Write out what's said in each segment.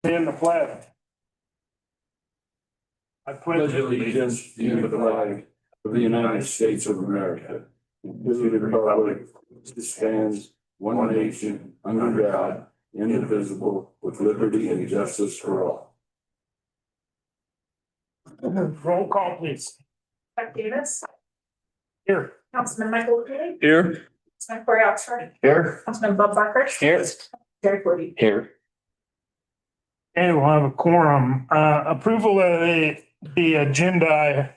Stand the pledge. I Pledge allegiance to the flag of the United States of America, and to the republic which stands one nation under God, indivisible, with liberty and justice for all. Roll call, please. Chuck Davis, Here. Councilman Michael Cooley, Here. Councilman Corey Oxford, Here. Councilman Bob Barker. Here. Jerry Woody. Here. Okay, we'll have a quorum. Approval of the agenda. I've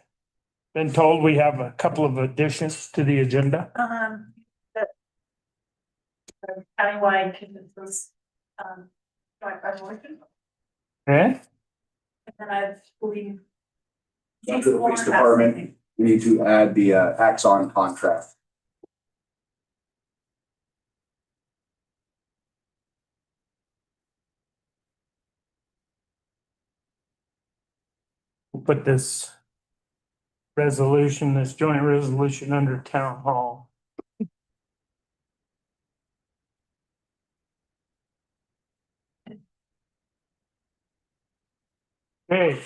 been told we have a couple of additions to the agenda. The countywide consensus, joint resolution, Okay, and then I believe. Under the police department, we need to add the Axon contract. we'll put this resolution, this joint resolution under town hall. Okay.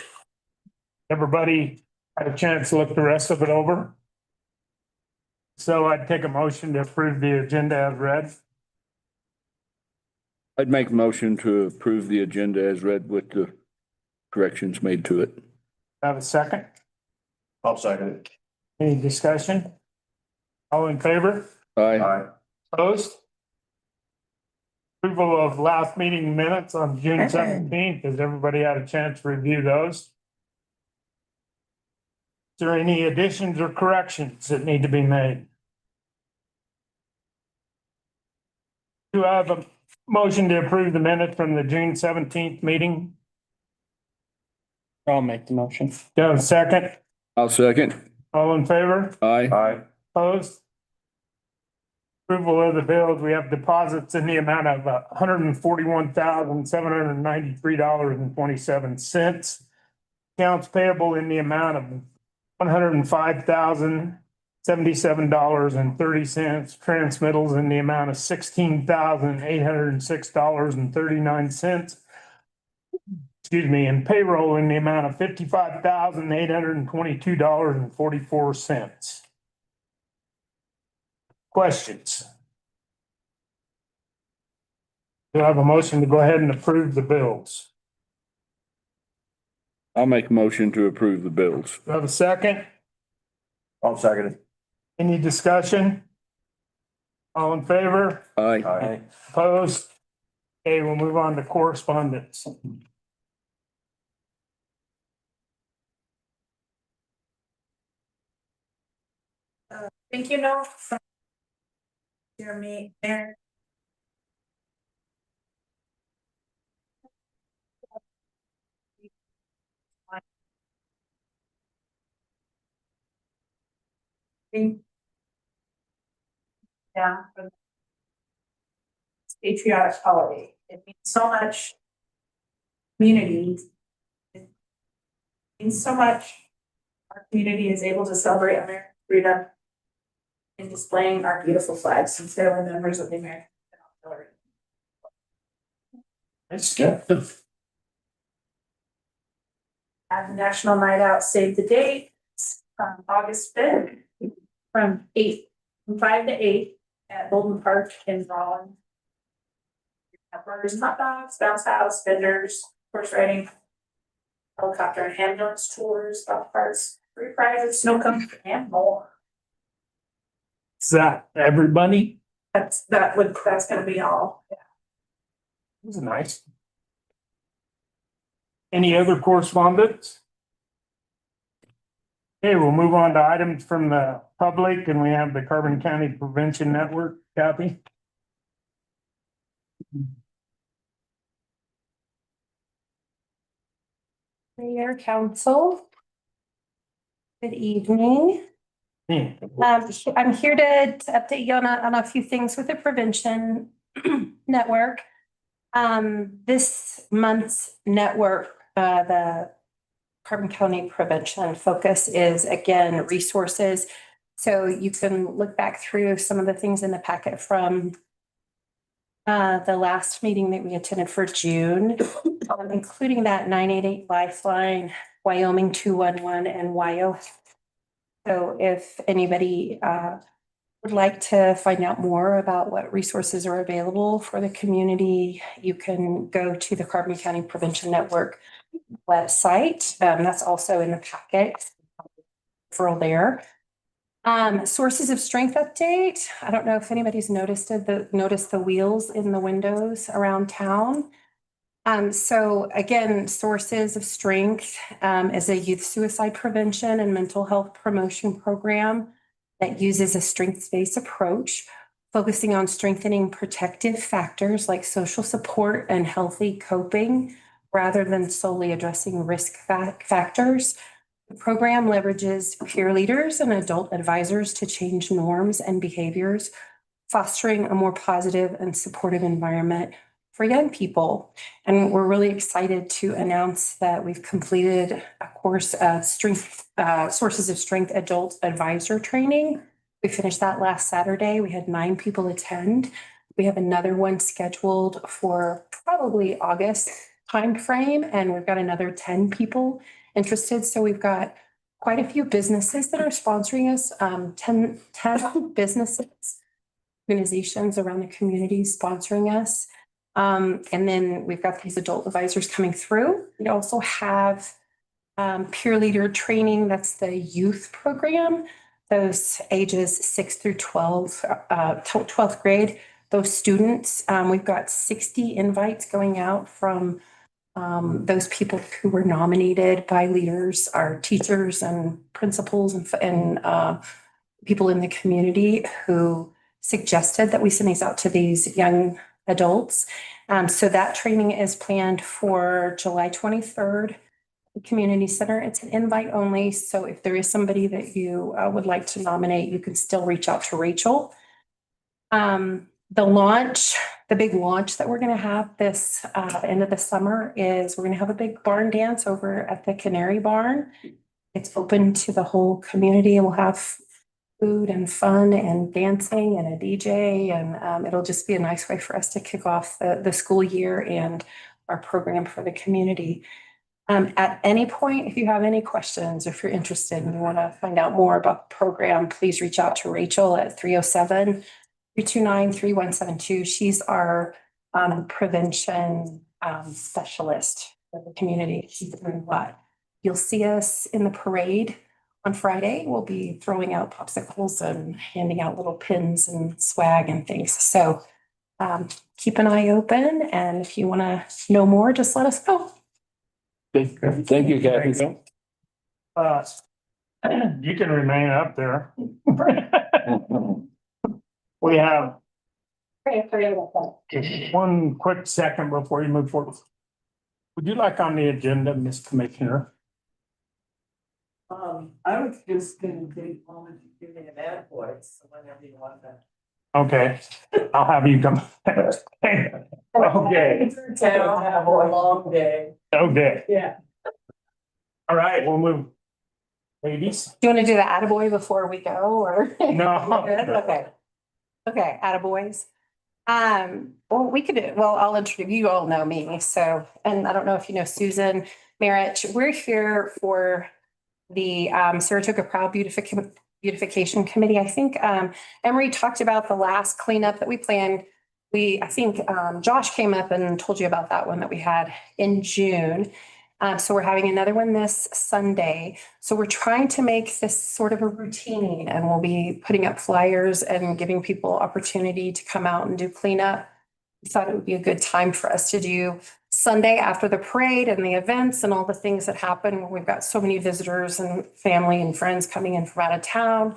Everybody had a chance to look the rest of it over? So I'd take a motion to approve the agenda as read. I'd make a motion to approve the agenda as read with the corrections made to it. Have a second? I'll second it. Any discussion? All in favor? Aye. Opposed? Approval of last meeting minutes on June 17th. Has everybody had a chance to review those? Is there any additions or corrections that need to be made? Do I have a motion to approve the minutes from the June 17th meeting? I'll make the motion. Do I have a second? I'll second. All in favor? Aye. Aye. Opposed? Approval of the bills. We have deposits in the amount of $141,793.27. Accounts payable in the amount of $105,077.30. Transmittals in the amount of $16,806.39. Excuse me, and payroll in the amount of $55,822.44. Questions? Do I have a motion to go ahead and approve the bills? I'll make a motion to approve the bills. Do I have a second? I'll second it. Any discussion? All in favor? Aye. Aye. Opposed? Okay, we'll move on to correspondence. Thank you note from Jeremy Aaron. Yeah. It's patriotic holiday. It means so much. Community. It means so much. Our community is able to celebrate American freedom in displaying our beautiful flags since they were members of the American Auxiliary. That's good. At the National Night Out Save the Date, August 5th, from 5 to 8 at Bolden Park in Rollin. Have burgers and hot dogs, bounce house, vendors, horse riding, helicopter and ambulance tours, golf carts, free prizes, snow cones, and more. Is that everybody? That's gonna be all. This is nice. Any other correspondence? Okay, we'll move on to items from the public, and we have the Carbon County Prevention Network. Kathy? Mayor, council. Good evening. I'm here to update you on a few things with the prevention network. This month's network, the Carbon County Prevention focus is again resources. So you can look back through some of the things in the packet from the last meeting that we attended for June, including that 988 Lifeline, Wyoming 211 and WYO. So if anybody would like to find out more about what resources are available for the community, you can go to the Carbon County Prevention Network website. That's also in the packet for there. Sources of strength update. I don't know if anybody's noticed the wheels in the windows around town. So again, Sources of Strength is a youth suicide prevention and mental health promotion program that uses a strengths-based approach, focusing on strengthening protective factors like social support and healthy coping, rather than solely addressing risk factors. The program leverages peer leaders and adult advisors to change norms and behaviors, fostering a more positive and supportive environment for young people. And we're really excited to announce that we've completed a course of Sources of Strength adult advisor training. We finished that last Saturday. We had 9 people attend. We have another one scheduled for probably August timeframe, and we've got another 10 people interested. So we've got quite a few businesses that are sponsoring us, 10 businesses, organizations around the community sponsoring us. And then we've got these adult advisors coming through. We also have peer leader training. That's the youth program. Those ages 6 through 12, 12th grade, those students. We've got 60 invites going out from those people who were nominated by leaders, our teachers and principals and people in the community who suggested that we send these out to these young adults. So that training is planned for July 23rd, the Community Center. It's an invite only. So if there is somebody that you would like to nominate, you can still reach out to Rachel. The big launch that we're going to have this end of the summer is we're going to have a big barn dance over at the Canary Barn. It's open to the whole community, and we'll have food and fun and dancing and a DJ, and it'll just be a nice way for us to kick off the school year and our program for the community. At any point, if you have any questions, if you're interested and you want to find out more about the program, please reach out to Rachel at 307-329-3172. She's our prevention specialist for the community. She's doing a lot. You'll see us in the parade on Friday. We'll be throwing out popsicles and handing out little pins and swag and things. So keep an eye open. And if you want to know more, just let us know. Thank you, Kathy. You can remain up there. We have one quick second before you move forward. Would you like on the agenda, Ms. Commissioner? I was just gonna take a moment to give me an ad voice, so whenever you want that. Okay, I'll have you come. Okay, Town have a long day. okay. Yeah. All right, we'll move. Ladies? Do you want to do the attaboy before we go or? No. Okay. Okay, attaboys. Well, we could, I'll introduce, you all know me. So, and I don't know if you know Susan Merritt. We're here for the Saratoga Proud Beautification Committee. I think Emery talked about the last cleanup that we planned. I think Josh came up and told you about that one that we had in June. So we're having another one this Sunday. So we're trying to make this sort of a routine, and we'll be putting up flyers and giving people opportunity to come out and do cleanup. We thought it would be a good time for us to do Sunday after the parade and the events and all the things that happen. We've got so many visitors and family and friends coming in from out of town,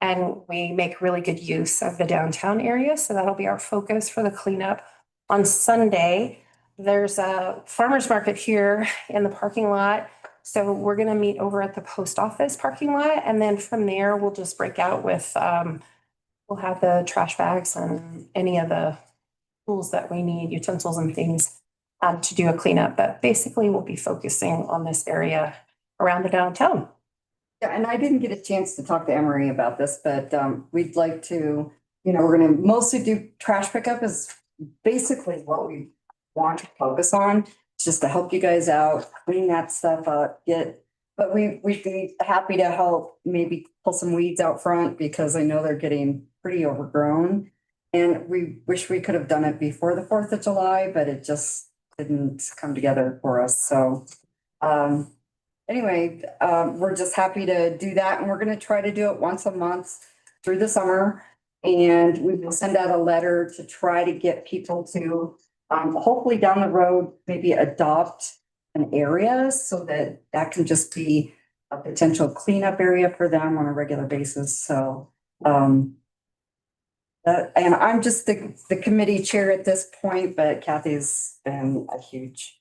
and we make really good use of the downtown area. So that'll be our focus for the cleanup. On Sunday, there's a farmer's market here in the parking lot. So we're going to meet over at the post office parking lot. And then from there, we'll just break out with, we'll have the trash bags and any of the tools that we need, utensils and things to do a cleanup. But basically, we'll be focusing on this area around the downtown. Yeah, and I didn't get a chance to talk to Emery about this, but we'd like to, we're going to mostly do trash pickup as basically what we want to focus on, is just to help you guys out, clean that stuff up, but we'd be happy to help maybe pull some weeds out front because I know they're getting pretty overgrown. And we wish we could have done it before the 4th of July, but it just didn't come together for us. So, anyway, we're just happy to do that and we're gonna try to do it once a month through the summer. And we will send out a letter to try to get people to, hopefully down the road, maybe adopt an area so that that can just be a potential cleanup area for them on a regular basis. So, and I'm just the committee chair at this point, but Kathy's been a huge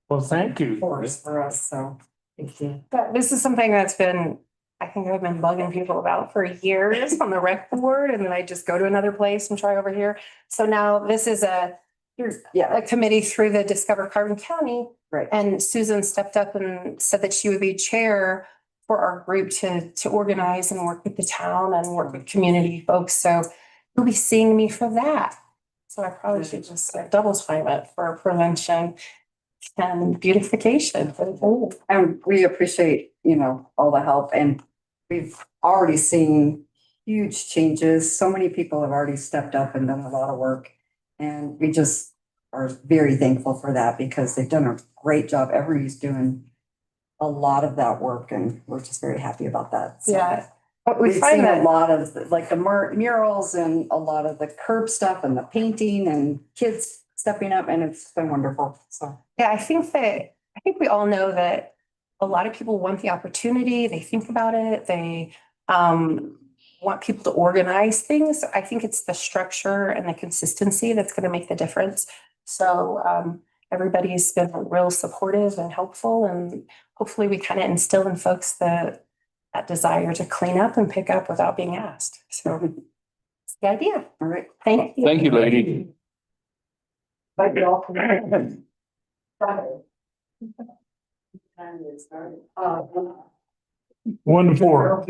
Well, thank you. force for us, so thank you. But this is something that's been, I think I've been bugging people about for years on the rec board, and then I just go to another place and try over here. So now this is Yeah, a committee through the Discover Carbon County. right. And Susan stepped up and said that she would be chair for our group to organize and work with the town and work with community folks. So you'll be seeing me for that. So I probably should just double time it for prevention and beautification for the whole. And we appreciate, all the help and we've already seen huge changes. So many people have already stepped up and done a lot of work. And we just are very thankful for that because they've done a great job. Everybody's doing a lot of that work and we're just very happy about that. So Yeah. But we we've find seen a that, lot of like the murals and a lot of the curb stuff and the painting and kids stepping up and it's been wonderful. So. yeah, I think we all know that a lot of people want the opportunity. They think about it. They want people to organize things. I think it's the structure and the consistency that's going to make the difference. So everybody's been real supportive and helpful, and hopefully we kind of instill in folks that desire to clean up and pick up without being asked. So it's the idea. All right. Thank you. Thank you, lady. Thank you all for One to four.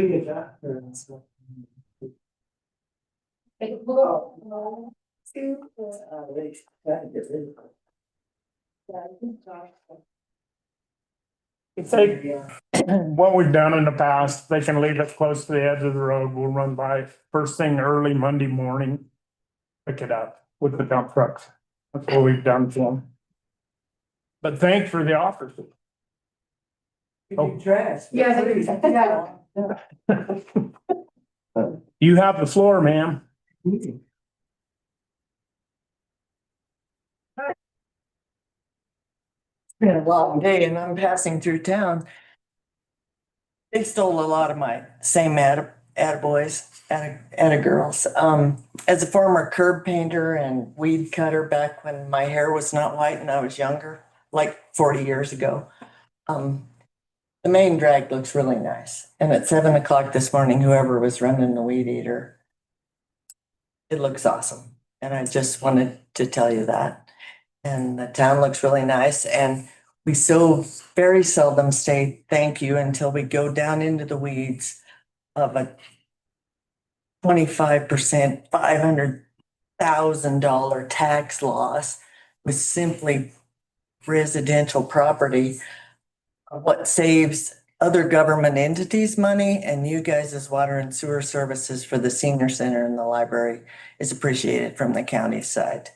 If they, what we've done in the past, they can leave it close to the edge of the road. We'll run by first thing early Monday morning. Pick it up with the dump trucks. That's what we've done for them. But thanks for the offer. Oh. Trash. Yeah. You have the floor, ma'am. It's been a long day and I'm passing through town. They stole a lot of my same attaboys, attagirls. As a former curb painter and weed cutter back when my hair was not white and I was younger, like 40 years ago. The main drag looks really nice. And at 7 o'clock this morning, whoever was running the weed eater, it looks awesome. And I just wanted to tell you that. And the town looks really nice. And we so very seldom say thank you until we go down into the weeds of a 25%, $500,000 tax loss with simply residential property. What saves other government entities money and you guys as water and sewer services for the senior center and the library is appreciated from the county side.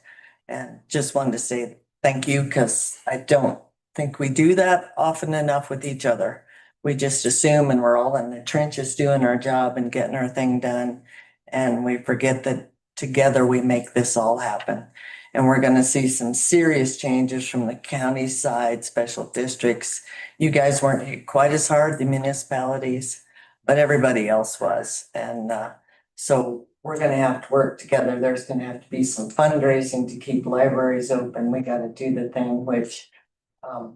And just wanted to say thank you because I don't think we do that often enough with each other. We just assume and we're all in the trenches doing our job and getting our thing done. And we forget that together we make this all happen. And we're going to see some serious changes from the county side, special districts. You guys weren't hit quite as hard, the municipalities, but everybody else was. And so we're going to have to work together. There's going to have to be some fundraising to keep libraries open. We got to do the thing, which the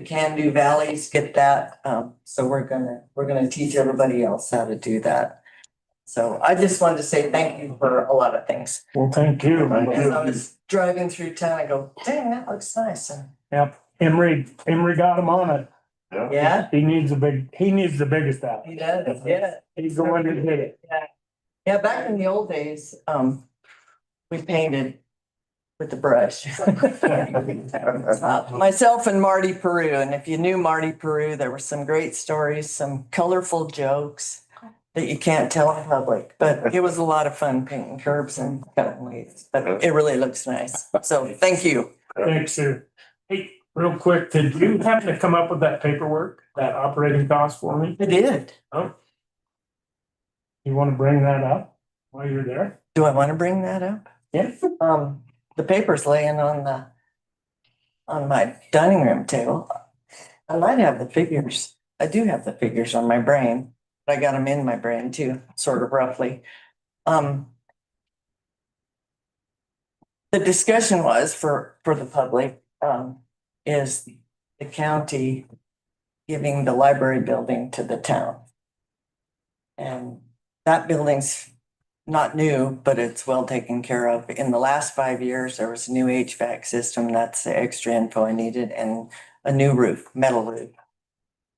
Can-Do Valleys get that. So we're gonna teach everybody else how to do that. So I just wanted to say thank you for a lot of things. Well, thank you. As I was driving through town, I go, dang, that looks nice. And Yep, Emery got him on it. yeah, He needs the biggest app. he does, yeah. He's the one that did it. Yeah, back in the old days, we painted with the brush. Myself and Marty Peru, and if you knew Marty Peru, there were some great stories, some colorful jokes that you can't tell in public, but it was a lot of fun painting curbs and cutting weeds, but it really looks nice. So thank you. Thanks, Sue. Hey, real quick, did you happen to come up with that paperwork, that operating cost for me? I did. Oh. You want to bring that up while you're there? Do I want to bring that up? Yeah. The paper's laying on my dining room table. I might have the figures. I do have the figures on my brain, but I got them in my brain too, sort of roughly. The discussion was for the public, is the county giving the library building to the town. And that building's not new, but it's well taken care of. In the last 5 years, there was a new HVAC system. That's the extra info I needed, and a new roof, metal roof.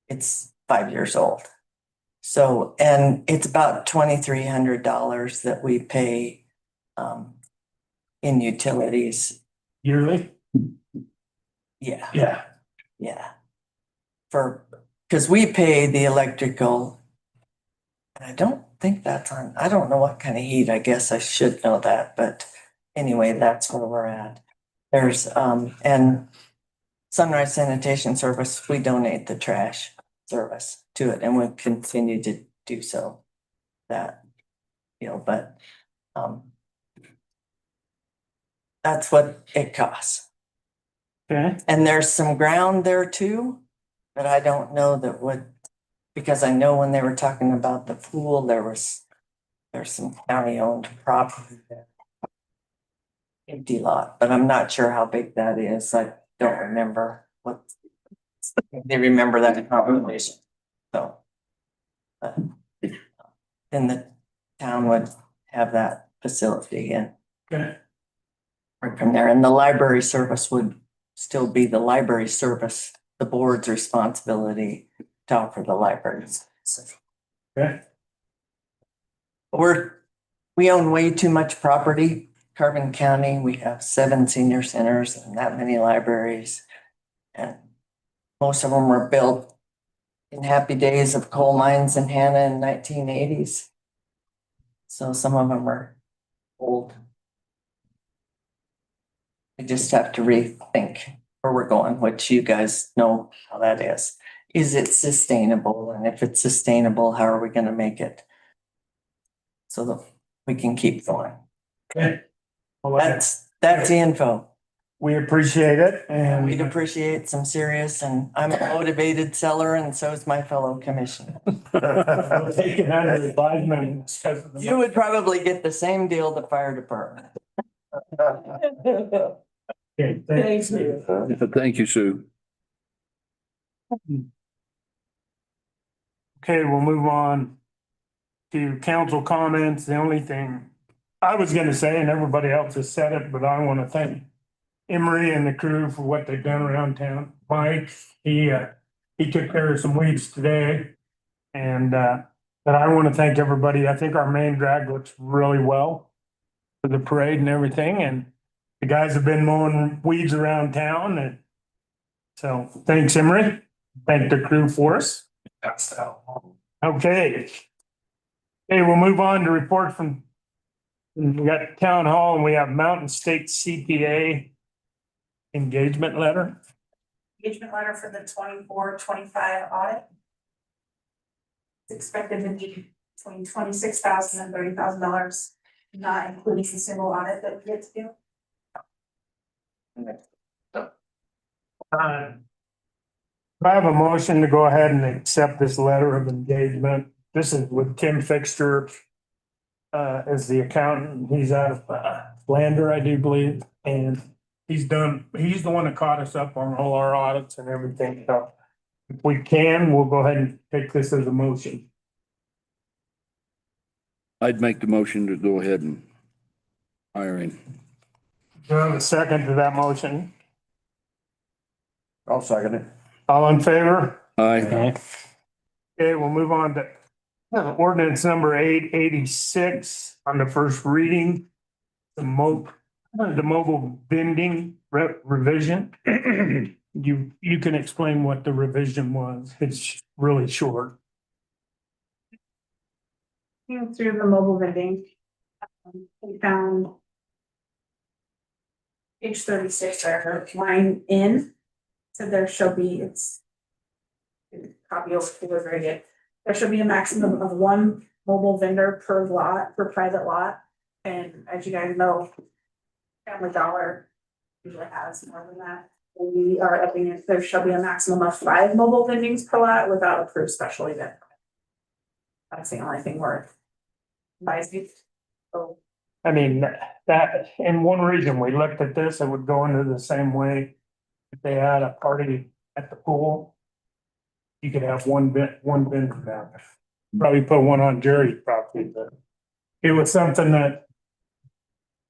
It's 5 years old. So, and it's about $2,300 that we pay in utilities. Yearly? Yeah, Yeah. because we pay the electrical. And I don't think that's on, I don't know what kind of heat, I guess I should know that, but anyway, that's where we're at. There's, and Sunrise Sanitation Service, we donate the trash service to it, and we continue to do so. That, but, that's what it costs. Okay. And there's some ground there too, but I don't know that would, because I know when they were talking about the pool, there's some county owned property there. Empty lot, but I'm not sure how big that is. I don't remember what. They remember that conversation, so. But then the town would have that facility and. Okay. Right from there, and the library service would still be the library service, the board's responsibility to offer the libraries. Okay. We own way too much property. Carbon County, we have 7 senior centers and that many libraries. And most of them were built in happy days of coal mines in Hannah in 1980s. So some of them are old. We just have to rethink where we're going, which you guys know how that is. Is it sustainable? And if it's sustainable, how are we going to make it so that we can keep going? Okay. Well, That's the info. we appreciate it and We'd appreciate some serious, and I'm a motivated seller, and so is my fellow commissioner. we'll take it under advisement. You would probably get the same deal the fire department. Okay, thanks. Thank you, Sue. Okay, we'll move on to council comments. The only thing I was gonna say, and everybody else has said it, but I want to thank Emery and the crew for what they've done around town. Mike, he took care of some weeds today. And, but I want to thank everybody. I think our main drag looks really well for the parade and everything. And the guys have been mowing weeds around town, and so thanks, Emery. Thank the crew for us. Okay. Okay, we'll move on to report from, we got town hall and we have Mountain State CPA engagement letter. Engagement letter for the 24-25 audit. It's expected to be between $26,000 and $30,000, not including the single audit that we get to do. I have a motion to go ahead and accept this letter of engagement. This is with Tim Fixter as the accountant. He's out of Lander, I do believe, and he's the one that caught us up on all our audits and everything. So if we can, we'll go ahead and take this as a motion. I'd make the motion to go ahead and hire him. Do I have a second to that motion? I'll second it. All in favor? Aye. Okay, we'll move on to ordinance number 886 on the first reading. The the mobile vending revision. You can explain what the revision was. It's really short. Through the mobile vending. We found. Page 36, or line in, so there shall be, it's. Copy over to the very good. There should be a maximum of one mobile vendor per lot, per private lot, and as you guys know. Family Dollar usually has more than that. We are upping it, there shall be a maximum of 5 mobile vendings per lot without approved special event. That's the only thing we're. Advising. So. I mean, that, in one region, we looked at this, it would go into the same way. If they had a party at the pool. You could have one vendor down there. Probably put one on Jerry's property, but it was something that.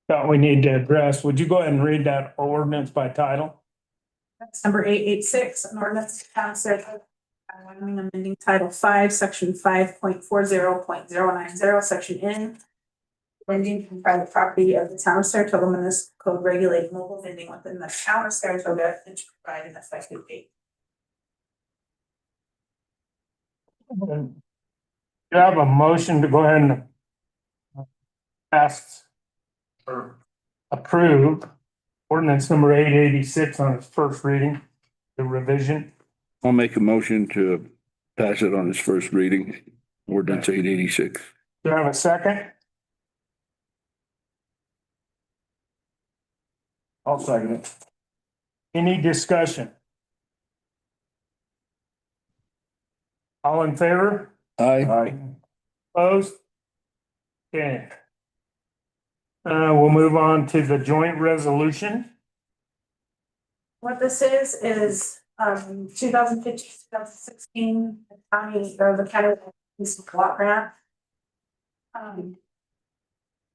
Thought we need to address. Would you go ahead and read that ordinance by title? That's number 886, an ordinance to town of Saratoga, Wyoming, amending Title 5, Section 5.40.090, Section N. Vending from private property of the town of Saratoga Municipal Code regulating mobile vending within the town of Saratoga and to provide an effective date. You have a motion to go ahead and. Pass. Or approve ordinance number 886 on its first reading, the revision. I'll make a motion to pass it on its first reading, ordinance 886. Do you have a second? I'll second it. Any discussion? All in favor? Aye. Opposed? Okay. We'll move on to the joint resolution. What this is 2015, 2016, the county or the county block grant.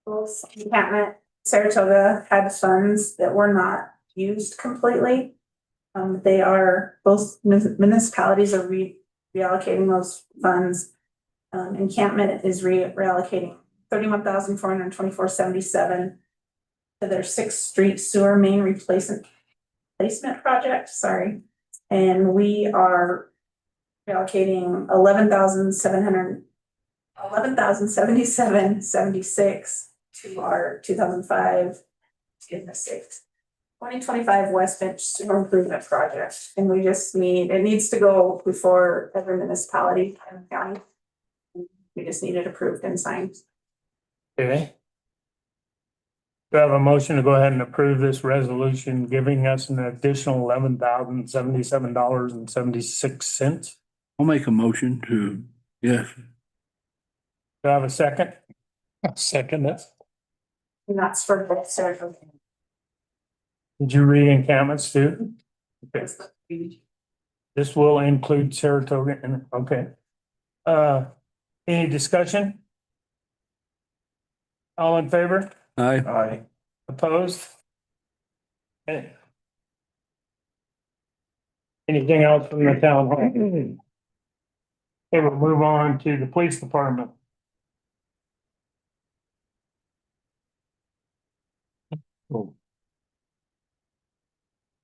Both encampment, Saratoga had funds that were not used completely. They are, both municipalities are reallocating those funds. Encampment is reallocating 31,424.77 to their 6th Street sewer main replacement project, sorry. And we are allocating 11,077.76 to our 2025 West Bench Sewer Improvement Project. And we just it needs to go before every municipality in the county. We just need it approved and signed. Okay. Do I have a motion to go ahead and approve this resolution, giving us an additional $11,077.76? I'll make a motion to, yes. Do I have a second? I'll second it. And that's for both Saratoga. Did you read encampments too? Okay. This will include Saratoga and, okay. Any discussion? All in favor? Aye. Aye. Opposed? Okay. Anything else from the town hall? Okay, we'll move on to the police department. Mr.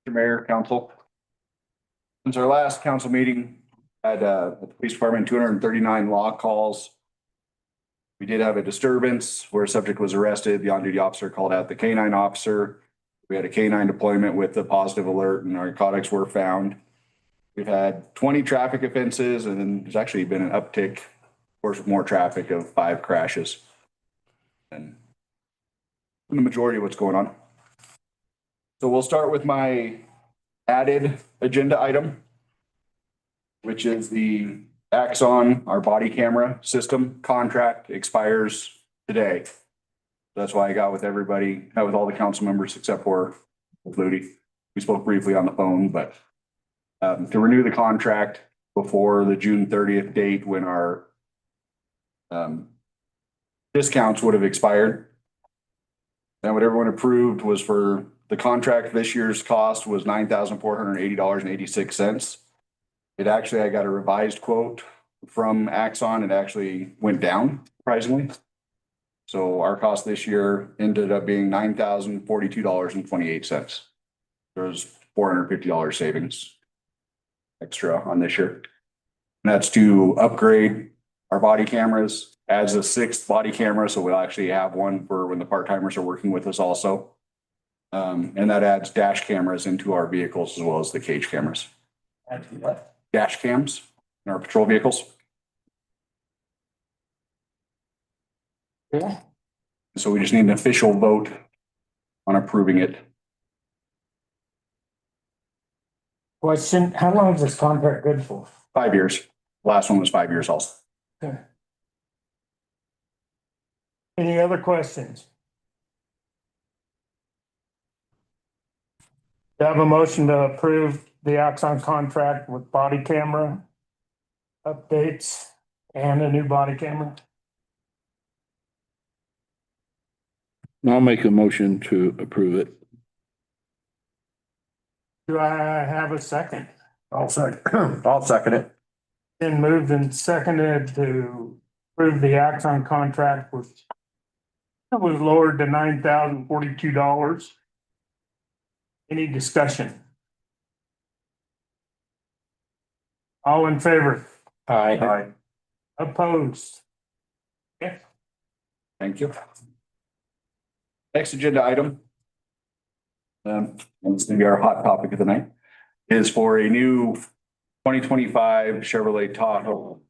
Mayor, council. Since our last council meeting, had the police department 239 log calls. We did have a disturbance where a subject was arrested. The on-duty officer called out the K-9 officer. We had a K-9 deployment with a positive alert and narcotics were found. We've had 20 traffic offenses and then there's actually been an uptick, of course, more traffic of 5 crashes. And the majority of what's going on. So we'll start with my added agenda item, which is the Axon, our body camera system contract expires today. That's why I got with everybody, with all the council members except for Flutie. We spoke briefly on the phone, but to renew the contract before the June 30th date when our discounts would have expired. And what everyone approved was for the contract, this year's cost was $9,480.86. It actually, I got a revised quote from Axon. It actually went down surprisingly. So our cost this year ended up being $9,042.28. There's $450 savings extra on this year. And that's to upgrade our body cameras, adds a 6th body camera, so we'll actually have one for when the part-timers are working with us also. And that adds dash cameras into our vehicles as well as the cage cameras. Dash cams in our patrol vehicles. Yeah. So we just need an official vote on approving it. Question, how long is this contract good for? 5 years. Last one was 5 years also. Any other questions? Do I have a motion to approve the Axon contract with body camera updates and a new body camera? I'll make a motion to approve it. Do I have a second? I'll second it. Been moved and seconded to approve the Axon contract with it was lowered to $9,042. Any discussion? All in favor? Aye. Opposed? Thank you. Next agenda item. And it's gonna be our hot topic of the night, is for a new 2025 Chevrolet Tahoe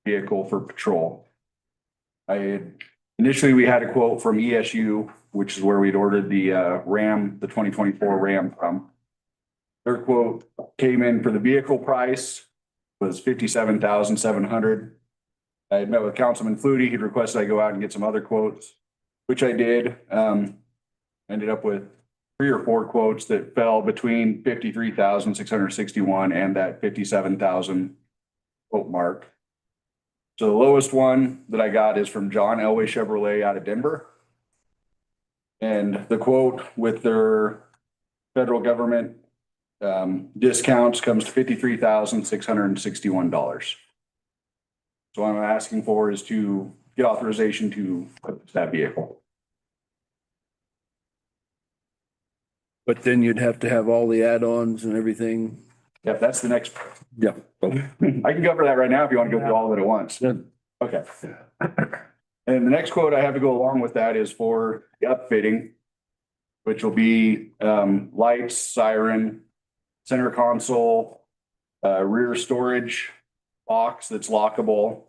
vehicle for patrol. Initially, we had a quote from ESU, which is where we'd ordered the Ram, the 2024 Ram from. Their quote came in for the vehicle price was $57,700. I had met with Councilman Flutie. He'd requested I go out and get some other quotes, which I did. Ended up with 3 or 4 quotes that fell between $53,661 and that $57,000 quote mark. So the lowest one that I got is from John Elway Chevrolet out of Denver. And the quote with their federal government discounts comes to $53,661. So what I'm asking for is to get authorization to purchase that vehicle. But then you'd have to have all the add-ons and everything. Yep, that's the next. Yeah. I can cover that right now if you want to go through all of it at once. Good. Okay. And the next quote I have to go along with that is for the upfitting, which will be lights, siren, center console, rear storage box that's lockable,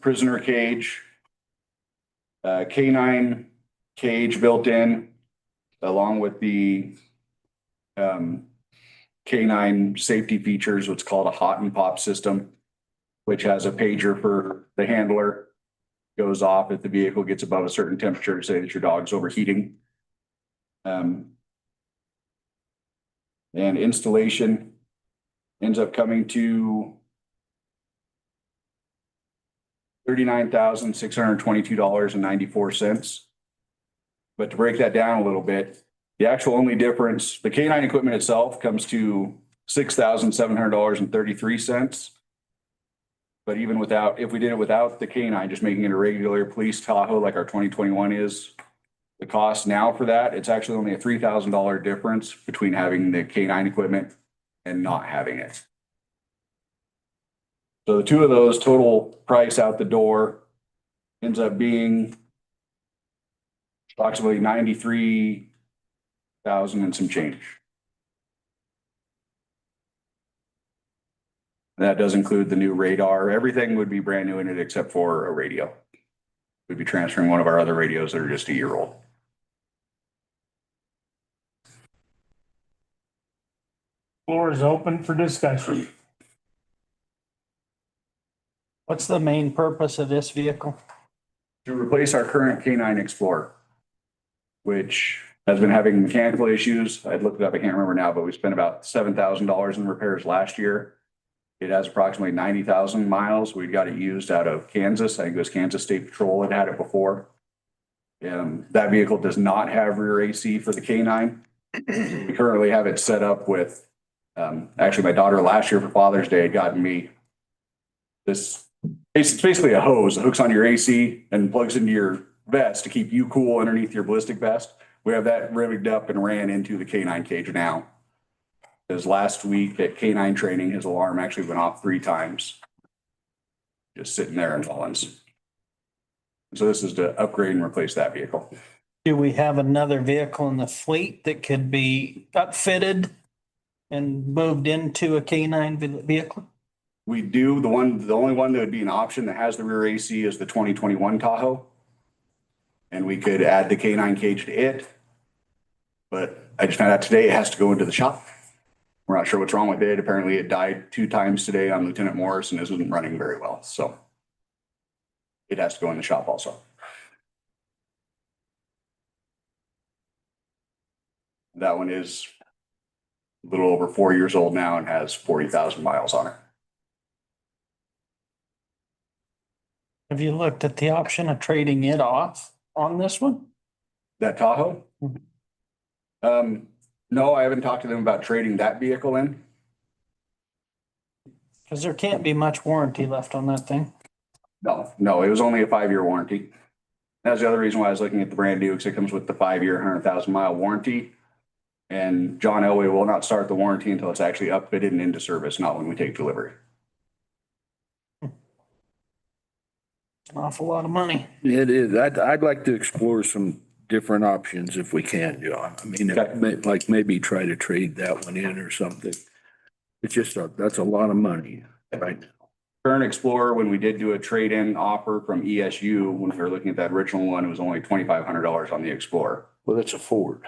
prisoner cage, K9 cage built in, along with the K9 safety features, what's called a hot and pop system, which has a pager for the handler, goes off if the vehicle gets above a certain temperature, say that your dog's overheating. And installation ends up coming to $39,622.94. But to break that down a little bit, the actual only difference, the K9 equipment itself comes to $6,700.33. But even without, if we did it without the K9, just making it a regular police Tahoe like our 2021 is, the cost now for that, it's actually only a $3,000 difference between having the K9 equipment and not having it. So the two of those, total price out the door ends up being approximately $93,000 and some change. That does include the new radar. Everything would be brand new in it except for a radio. We'd be transferring one of our other radios that are just a year old. Floor is open for discussion. What's the main purpose of this vehicle? To replace our current K9 Explorer, which has been having mechanical issues. I'd looked it up, I can't remember now, but we spent about $7,000 in repairs last year. It has approximately 90,000 miles. We got it used out of Kansas. I think it was Kansas State Patrol had had it before. That vehicle does not have rear AC for the K9. We currently have it set up with, actually my daughter last year for Father's Day had gotten me this, it's basically a hose that hooks on your AC and plugs into your vest to keep you cool underneath your ballistic vest. We have that rigged up and ran into the K9 cage now. Because last week at K9 training, his alarm actually went off 3 times. Just sitting there in Mullins. So this is to upgrade and replace that vehicle. Do we have another vehicle in the fleet that could be upfitted and moved into a K9 vehicle? We do, the only one that would be an option that has the rear AC is the 2021 Tahoe. And we could add the K9 cage to it. But I just found out today it has to go into the shop. We're not sure what's wrong with it. Apparently it died 2 times today on Lieutenant Morris and isn't running very well, so. It has to go in the shop also. That one is a little over 4 years old now and has 40,000 miles on it. Have you looked at the option of trading it off on this one? That Tahoe? No, I haven't talked to them about trading that vehicle in. Because there can't be much warranty left on that thing. No, it was only a 5-year warranty. That's the other reason why I was looking at the brand new, because it comes with the 5-year, 100,000 mile warranty. And John Elway will not start the warranty until it's actually upfitted and into service, not when we take delivery. An awful lot of money. It is. I'd like to explore some different options if we can, John. I mean, like maybe try to trade that one in or something. It's just, that's a lot of money, right? Current Explorer, when we did do a trade-in offer from ESU, when we were looking at that original one, it was only $2,500 on the Explorer. Well, that's a Ford.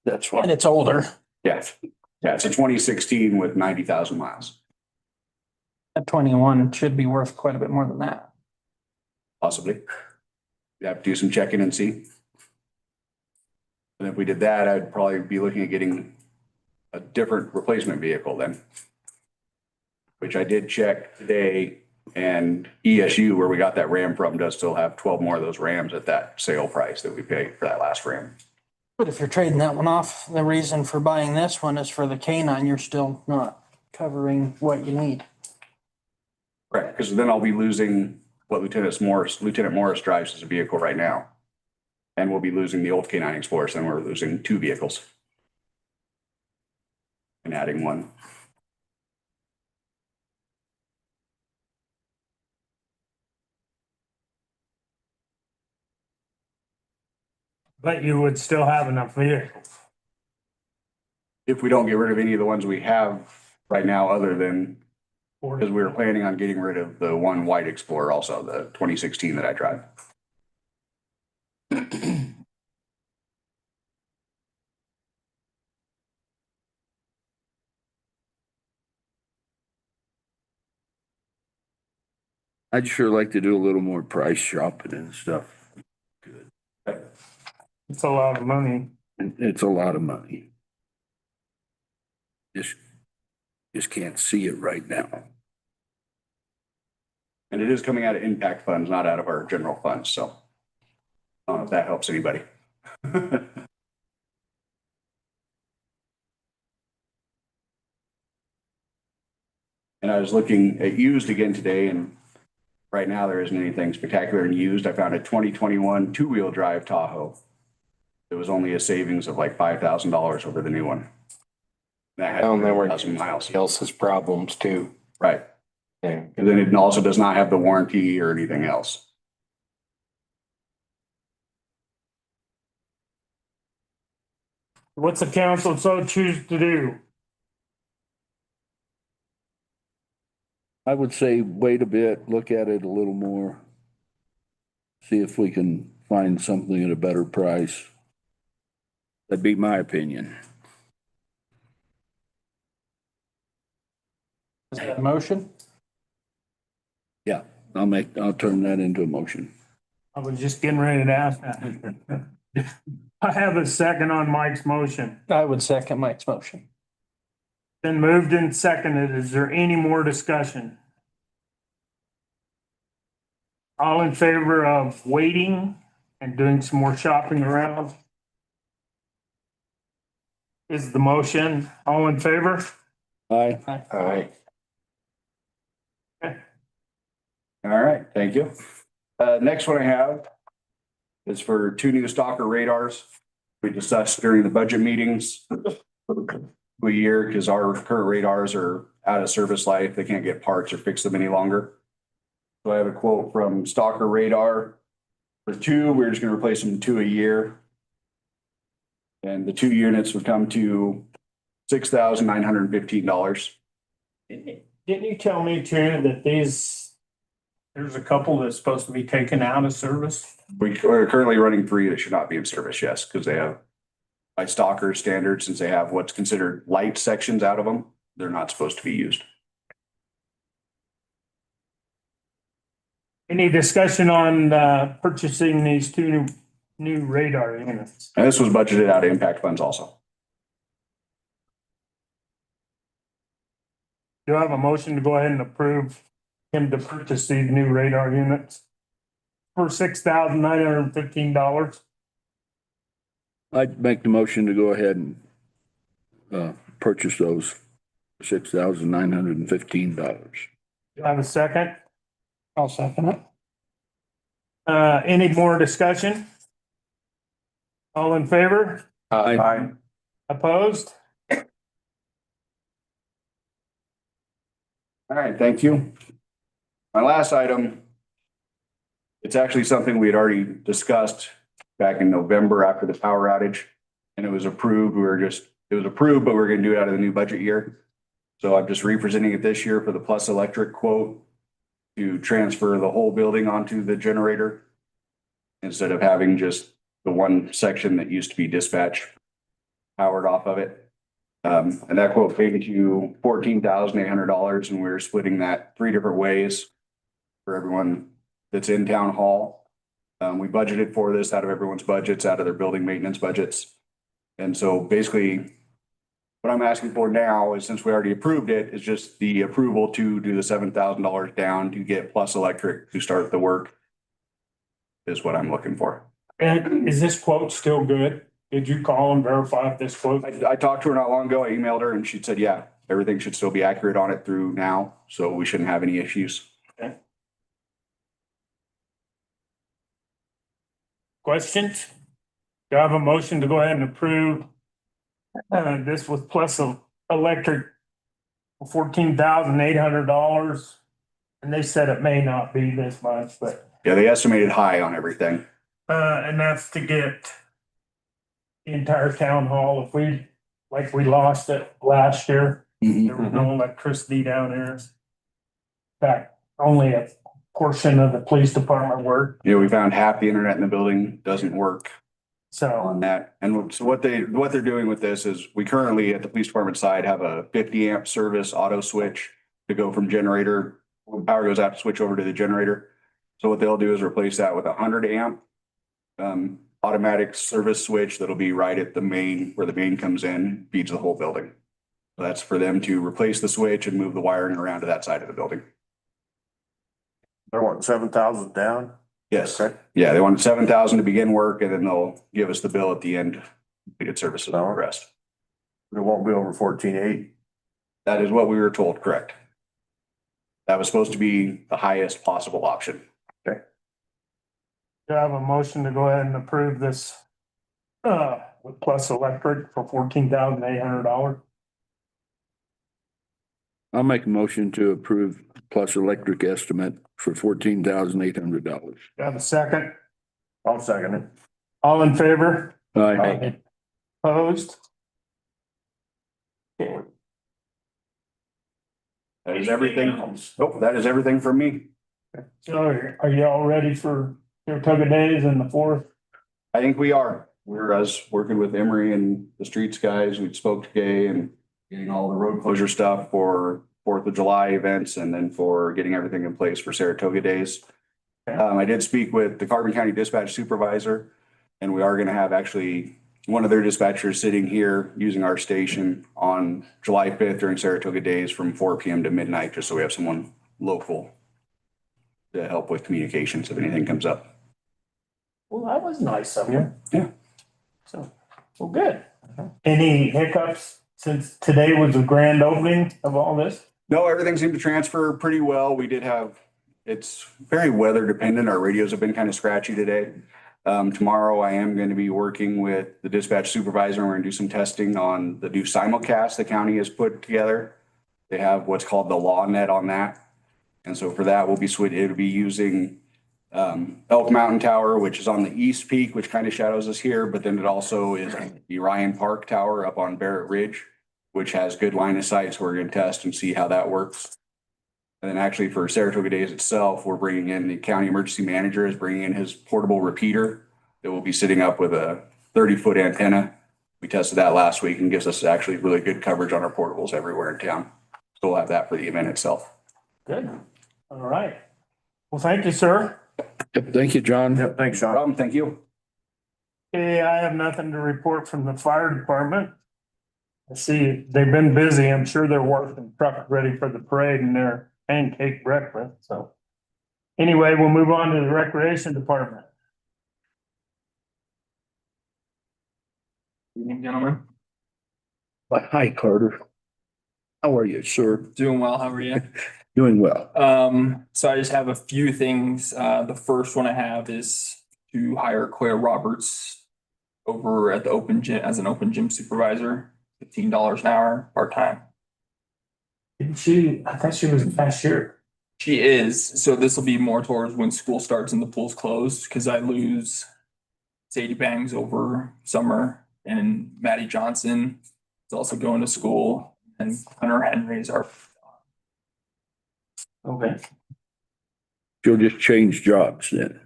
That's And why. it's older. Yeah, it's a 2016 with 90,000 miles, That 21 should be worth quite a bit more than that. possibly. You have to do some checking and see. And if we did that, I'd probably be looking at getting a different replacement vehicle then. Which I did check today, and ESU, where we got that Ram from, does still have 12 more of those Rams at that sale price that we paid for that last Ram. But if you're trading that one off, the reason for buying this one is for the K9, you're still not covering what you need. Right, because then I'll be losing what Lieutenant Morris drives as a vehicle right now. And we'll be losing the old K9 Explorer, so then we're losing 2 vehicles. And adding one. But you would still have enough vehicles. If we don't get rid of any of the ones we have right now, other than, because we were planning on getting rid of the one white Explorer also, the 2016 that I drive. I'd sure like to do a little more price shopping and stuff. It's a lot of money. It's a lot of money. Just can't see it right now. And it is coming out of impact funds, not out of our general funds, so. I don't know if that helps anybody. And I was looking at used again today, and right now there isn't anything spectacular in used. I found a 2021 2-wheel drive Tahoe. It was only a savings of like $5,000 over the new one. That had 1,000 miles. Else's problems too. Right. Yeah. And then it also does not have the warranty or anything else. What's the council so choose to do? I would say wait a bit, look at it a little more. See if we can find something at a better price. That'd be my opinion. Is that a motion? Yeah, I'll turn that into a motion. I was just getting ready to ask that. I have a second on Mike's motion. I would second Mike's motion. Been moved and seconded. Is there any more discussion? All in favor of waiting and doing some more shopping around? Is the motion all in favor? Aye. All right. All right, thank you. Next one I have is for 2 new Stalker radars. We discussed during the budget meetings a year because our current radars are out of service life. They can't get parts or fix them any longer. So I have a quote from Stalker Radar. For 2, we're just gonna replace them 2 a year. And the 2 units would come to $6,915. Didn't you tell me too that there's a couple that's supposed to be taken out of service? We're currently running 3 that should not be in service, yes, because they have, by Stalker standards, since they have what's considered light sections out of them, they're not supposed to be used. Any discussion on purchasing these 2 new radar units? And this was budgeted out of impact funds also. Do I have a motion to go ahead and approve him to purchase these new radar units for $6,915? I'd make the motion to go ahead and purchase those $6,915. Do I have a second? I'll second it. Any more discussion? All in favor? Aye. Opposed? All right, thank you. My last item, it's actually something we had already discussed back in November after the power outage, and it was approved. It was approved, but we're gonna do it out of the new budget year. So I'm just representing it this year for the Plus Electric quote to transfer the whole building onto the generator instead of having just the one section that used to be dispatch powered off of it. And that quote came to $14,800, and we're splitting that 3 different ways for everyone that's in town hall. We budgeted for this out of everyone's budgets, out of their building maintenance budgets. And so basically what I'm asking for now is, since we already approved it, is just the approval to do the $7,000 down to get Plus Electric to start the work is what I'm looking for. And is this quote still good? Did you call and verify if this quote? I talked to her not long ago. I emailed her and she said, yeah, everything should still be accurate on it through now. So we shouldn't have any issues. Questions? Do I have a motion to go ahead and approve this with Plus Electric for $14,800? And they said it may not be this much, but Yeah, they estimated high on everything. and that's to get the entire town hall. If we, like we lost it last year, there was no electricity down there. In fact, only a portion of the police department worked, We found half the internet in the building doesn't work so. on that. And so what they're doing with this is, we currently at the police department side have a 50 amp service auto switch to go from generator. When power goes out, to switch over to the generator. So what they'll do is replace that with a 100 amp automatic service switch that'll be right at the main, where the main comes in, feeds the whole building. So that's for them to replace the switch and move the wiring around to that side of the building. They're wanting 7,000 down? Yes. Okay. Yeah, they wanted 7,000 to begin work, and then they'll give us the bill at the end, completed services and the rest. It won't be over 14,800. That is what we were told, correct? That was supposed to be the highest possible option. Do I have a motion to go ahead and approve this with Plus Electric for $14,800? I'll make a motion to approve Plus Electric estimate for $14,800. Do I have a second? I'll second it. All in favor? Aye. Opposed? That is everything. Nope, that is everything from me. So are you all ready for Saratoga Days and the 4th? I think we are. We're working with Emery and the streets guys. We spoke to Gay and getting all the road closure stuff for 4th of July events, and then for getting everything in place for Saratoga Days. I did speak with the Carbon County Dispatch Supervisor, and we are going to have actually one of their dispatchers sitting here using our station on July 5th during Saratoga Days from 4 p.m. to midnight, just so we have someone local to help with communications if anything comes up. Well, that was nice of you. Yeah. So, well, good. Any hiccups since today was the grand opening of all this? No, everything seemed to transfer pretty well. We did have, it's very weather dependent. Our radios have been kind of scratchy today. Tomorrow I am going to be working with the dispatch supervisor. We're going to do some testing on the new simulcast the county has put together. They have what's called the law net on that. And so for that, it'll be using Elk Mountain Tower, which is on the east peak, which kind of shadows us here, but then it also is the Ryan Park Tower up on Barrett Ridge, which has good line of sight. So we're going to test and see how that works. And then actually for Saratoga Days itself, we're bringing in the county emergency manager is bringing in his portable repeater that will be sitting up with a 30-foot antenna. We tested that last week and gives us actually really good coverage on our portables everywhere in town. So we'll have that for the event itself. Good. All right. Well, thank you, sir. Yep, thank you, John. Yep, thanks, No Sean. problem. Thank you. Okay, I have nothing to report from the fire department. I see they've been busy. I'm sure they're working truck ready for the parade and their pancake breakfast, so. Anyway, we'll move on to the recreation department. Evening, gentlemen. Hi, Carter. How are you, sir? Doing well. How are you? Doing well. So I just have a few things. The first one I have is to hire Claire Roberts over at the open gym as an open gym supervisor, $15 an hour, part-time. Didn't she, I thought she was a cashier. She is. So this will be more towards when school starts and the pool's closed, because I lose Sadie Bangs over summer, and Maddie Johnson is also going to school, and Hunter Henry's our Okay. She'll just change jobs then.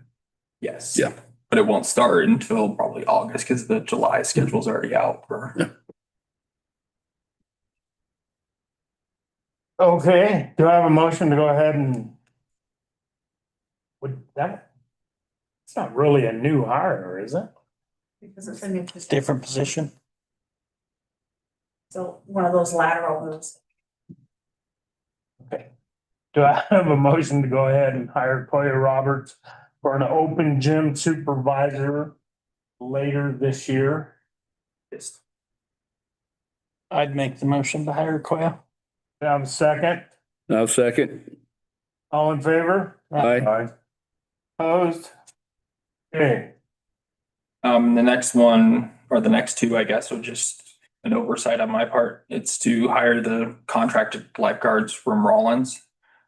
yes. Yeah. But it won't start until probably August because the July schedule's already out for. Okay, do I have a motion to go ahead and? Would that? It's not really a new hire, is it? Because it's a new It's a different position. So one of those lateral moves. Okay. Do I have a motion to go ahead and hire Toya Roberts for an open gym supervisor later this year? I'd make the motion to hire Quail. Do I have a second? Now, second. All in favor? Aye. Opposed? Okay, The next one, or the next two, I guess, are just an oversight on my part. It's to hire the contracted lifeguards from Rollins.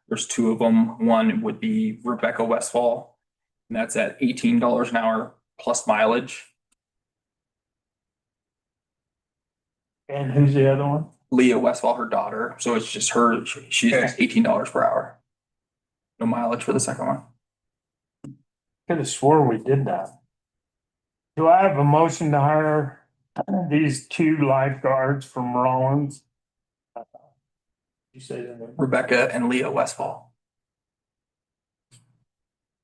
There's two of them. One would be Rebecca Westfall, and that's at $18 an hour plus mileage. and who's the other one? Leah Westfall, her daughter. So it's just her. She's just $18 per hour. No mileage for the second one. Could have swore we did that. Do I have a motion to hire these two lifeguards from Rollins? You say their name? Rebecca and Leah Westfall.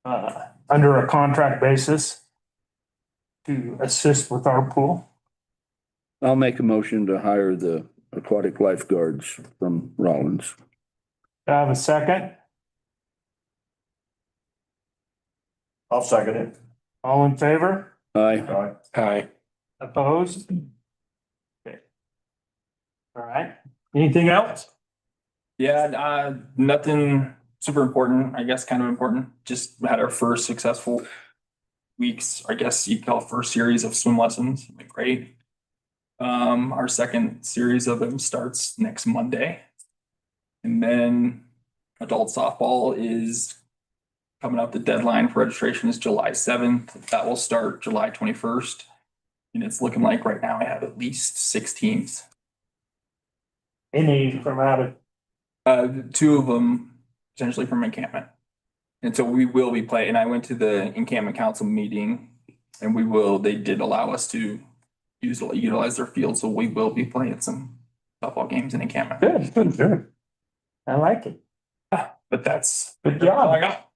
Under a contract basis to assist with our pool. I'll make a motion to hire the aquatic lifeguards from Rollins. Do I have a second? I'll second it. All in favor? Aye. Hi. Opposed? Okay. All right. Anything else? Yeah, nothing super important, I guess kind of important. Just had our first successful weeks, I guess you call first series of swim lessons. Went great. Our second series of them starts next Monday. And then adult softball is coming up. The deadline for registration is July 7th. That will start July 21st. And it's looking like right now I have at least 6 teams. Any from out of, Two of them potentially from encampment. And so we will be playing, and I went to the encampment council meeting and they did allow us to utilize their field. So we will be playing some softball games in encampment. good. I like it. But that's Good that's all I job. got.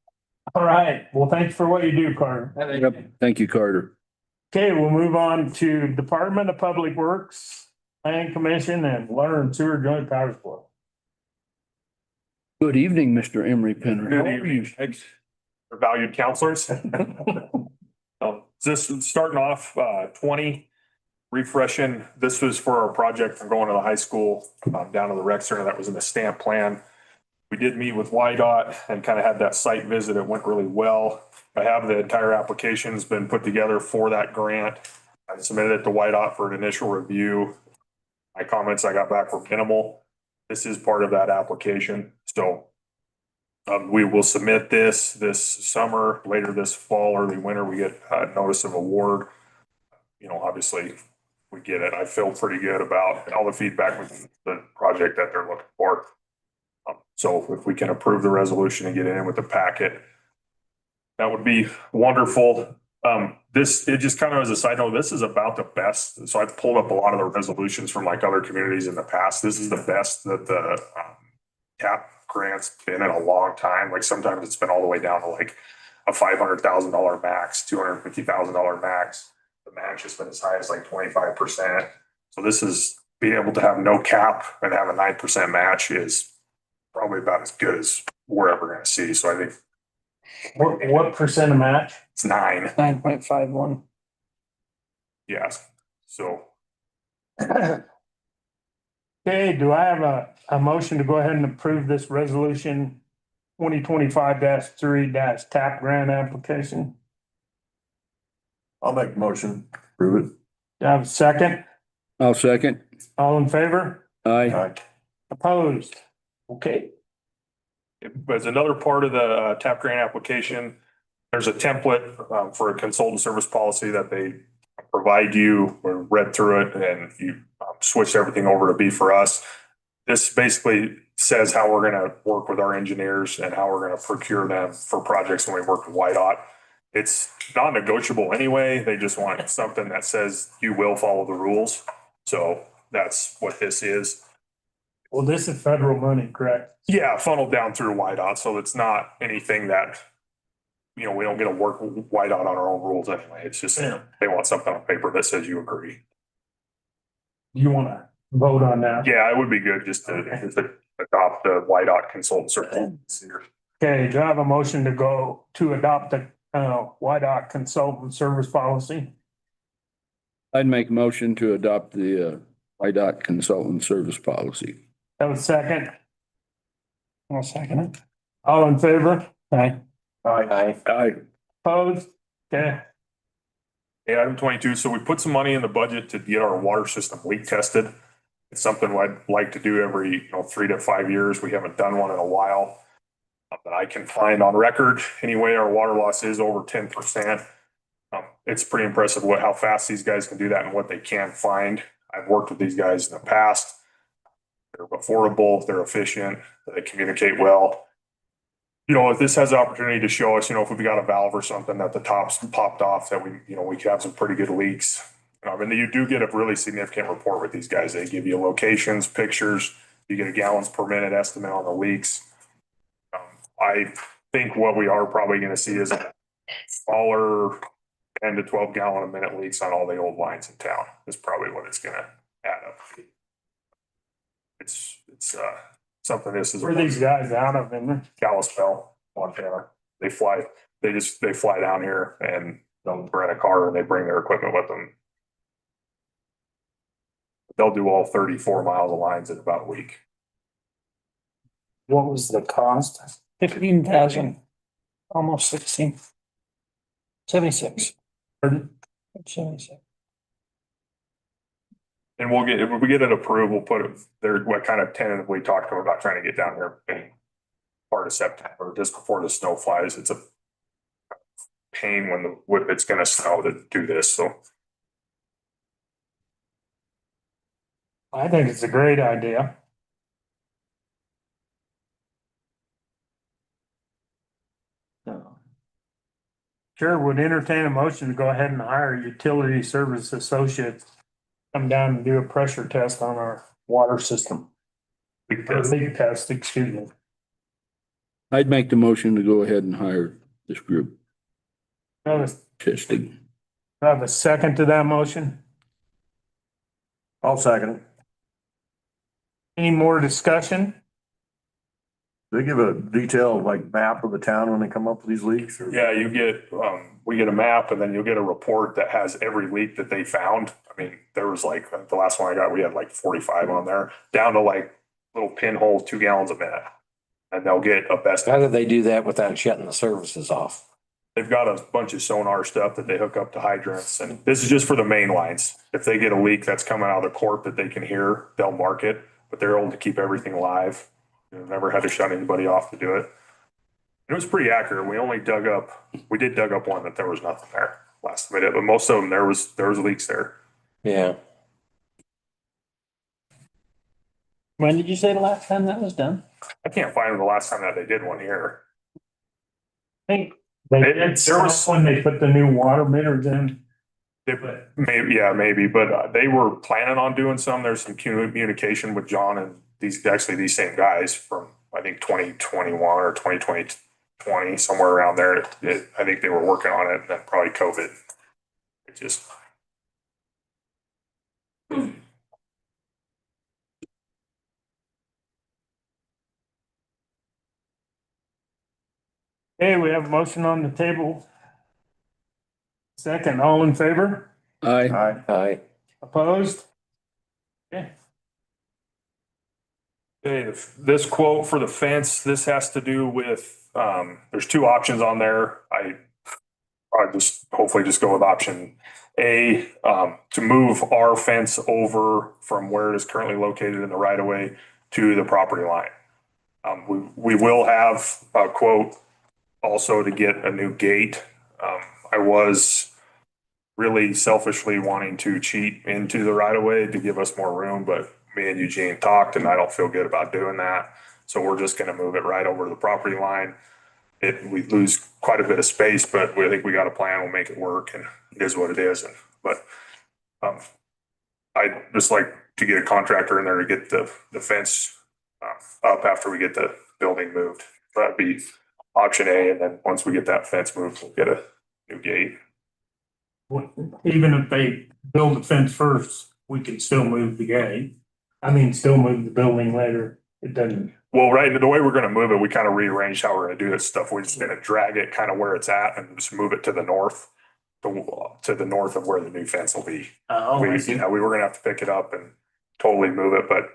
All right. Well, thanks for what you do, Carter. Yep. Thank you, Carter. Okay, we'll move on to Department of Public Works, Planning Commission, and Water and Sewer Joint Powers Board. Good evening, Mr. Emery Penrith. Good evening, valued counselors. This is starting off 20, refreshing. This was for our project from going to the high school down to the rec center that was in the stamp plan. We did meet with YDOT and kind of had that site visit. It went really well. I have the entire application's been put together for that grant. I submitted it to YDOT for an initial review. My comments I got back were minimal. This is part of that application, so we will submit this summer, later this fall, early winter, we get a notice of award. You know, obviously, we get it. I feel pretty good about all the feedback with the project that they're looking for. So if we can approve the resolution and get it in with the packet, that would be wonderful. It just kind of as a side note, this is about the best. So I've pulled up a lot of the resolutions from like other communities in the past. This is the best that the TAP grant's been in a long time. Like sometimes it's been all the way down to like a $500,000 max, $250,000 max. The match has been as high as like 25%. So this is being able to have no cap and have a 9% match is probably about as good as we're ever going to see. So I think What percent of match? it's 9. 9.51. Yes. So Okay, do I have a motion to go ahead and approve this resolution 2025-3 TAP grant application? I'll make a motion. Prove it. Do I have a second? I'll second. All in favor? Aye. Opposed? Okay. as another part of the TAP grant application, there's a template for a consultant service policy that they provide you. We read through it and you switched everything over to be for us. This basically says how we're going to work with our engineers and how we're going to procure them for projects when we work with YDOT. It's non-negotiable anyway. They just want something that says you will follow the rules. So that's what this is. Well, this is federal money, correct? Yeah, funneled down through YDOT. So it's not anything that, we don't get to work with YDOT on our own rules anyway. It's just, they want something on paper that says you agree. You want to vote on that? Yeah, it would be good just to adopt the YDOT consultant service. Okay, do I have a motion to adopt the YDOT consultant service policy? I'd make a motion to adopt the YDOT consultant service policy. Have a second? I'll second it. All in favor? Aye. Aye. Opposed? Okay, Yeah, item 22. So we put some money in the budget to get our water system leak tested. It's something I'd like to do every 3 to 5 years. We haven't done one in a while. That I can find on record. Anyway, our water loss is over 10%. It's pretty impressive how fast these guys can do that and what they can find. I've worked with these guys in the past. They're affordable, they're efficient, they communicate well. If this has the opportunity to show us, if we've got a valve or something that the top's popped off, that we could have some pretty good leaks. And you do get a really significant report with these guys. They give you locations, pictures, you get a gallons per minute estimate on the leaks. I think what we are probably going to see is smaller 10 to 12 gallon a minute leaks on all the old lines in town is probably what it's going to add up. It's something. This is where are these guys out of in Kalispell, Montana. They fly down here and they'll rent a car and they bring their equipment with them. They'll do all 34 miles of lines in about a week. What was the cost? 15,000, almost 16. 76. Pardon? 76. And if we get it approved, we'll put it there. What kind of tentatively talked to them about trying to get down here in part of September, just before the snow flies. It's a pain when it's going to snow to do this. So I think it's a great idea. Sure, would entertain a motion to go ahead and hire utility service associates. Come down and do a pressure test on our water system. Leak test, excuse me. I'd make the motion to go ahead and hire this group Do testing. I have a second to that motion? I'll second it. Any more discussion? They give a detailed map of the town when they come up with these leaks or? yeah, we get a map and then you'll get a report that has every leak that they found. I mean, there was the last one I got, we had 45 on there, down to little pinhole 2 gallons a minute. And they'll get a best. How do they do that without shutting the services off? They've got a bunch of sonar stuff that they hook up to hydrants, and this is just for the main lines. If they get a leak that's coming out of the court that they can hear, they'll mark it, but they're able to keep everything live. We've never had to shut anybody off to do it. It was pretty accurate. We did dug up one that there was nothing there last minute, but most of them, there was leaks there. Yeah. When did you say the last time that was done? I can't find the last time that they did one here. I think they There did was- some when they put the new water meters in. Maybe, but they were planning on doing some. There's some communication with John and these same guys from, I think, 2021 or 2020, somewhere around there. I think they were working on it, and then probably COVID. It just. Hey, we have a motion on the table. Second, all in favor? Aye. Opposed? Okay. Okay, this quote for the fence, this has to do with, there's two options on there. I just hopefully just go with option A, to move our fence over from where it is currently located in the right of way to the property line. We will have a quote also to get a new gate. I was really selfishly wanting to cheat into the right of way to give us more room, but me and Eugene talked and I don't feel good about doing that. So we're just going to move it right over to the property line. We lose quite a bit of space, but we think we got a plan. We'll make it work, and it is what it is. But I'd just like to get a contractor in there to get the fence up after we get the building moved. That'd be option A, and then once we get that fence moved, we'll get a new gate. Even if they build the fence first, we can still move the gate. I mean, still move the building later. It doesn't. Well, right, the way we're gonna move it, we kind of rearranged how we're gonna do this stuff. We're just gonna drag it kind of where it's at and just move it to the north. To the north of where the new fence will be. We were gonna have to pick it up and totally move it, but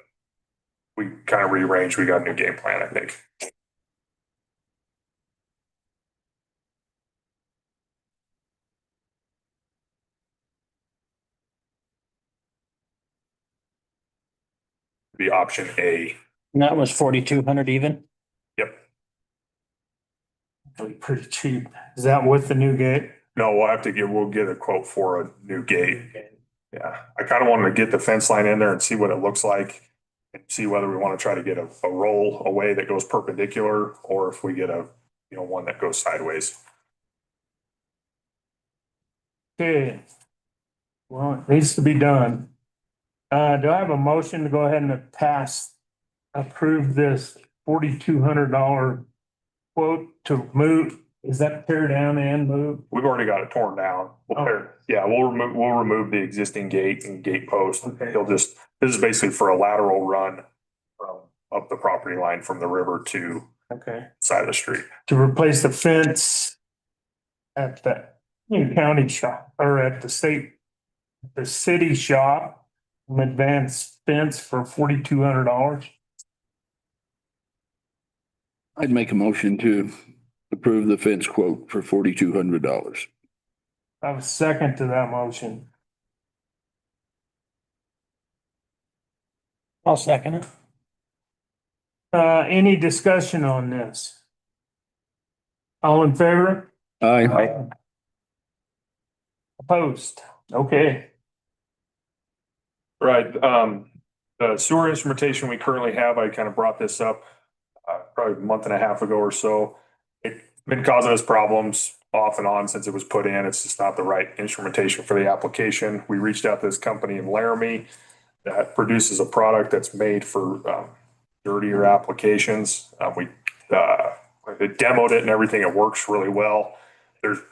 we kind of rearranged. We got a new game plan, I think. Be option A. And that was 4,200 even? Yep. Pretty cheap. Is that with the new gate? No, we'll get a quote for a new gate. Yeah, I kind of wanted to get the fence line in there and see what it looks like. And see whether we want to try to get a roll away that goes perpendicular, or if we get one that goes sideways. Okay. Well, it needs to be done. Do I have a motion to go ahead and approve this $4,200 quote to move? Is that tear down and move? We've already got it torn down. We'll remove the existing gate and gate post. Okay. This is basically for a lateral run from up the property line from the river to Okay. side of the street. To replace the fence at the county shop or at the city shop, an advanced fence for $4,200. I'd make a motion to approve the fence quote for $4,200. I have a second to that motion. I'll second it. Any discussion on this? All in favor? Aye. Opposed? Okay. Right, the sewer instrumentation we currently have, I kind of brought this up probably a month and a half ago or so. It's been causing us problems off and on since it was put in. It's just not the right instrumentation for the application. We reached out to this company in Laramie that produces a product that's made for dirtier applications. We demoed it and everything. It works really well.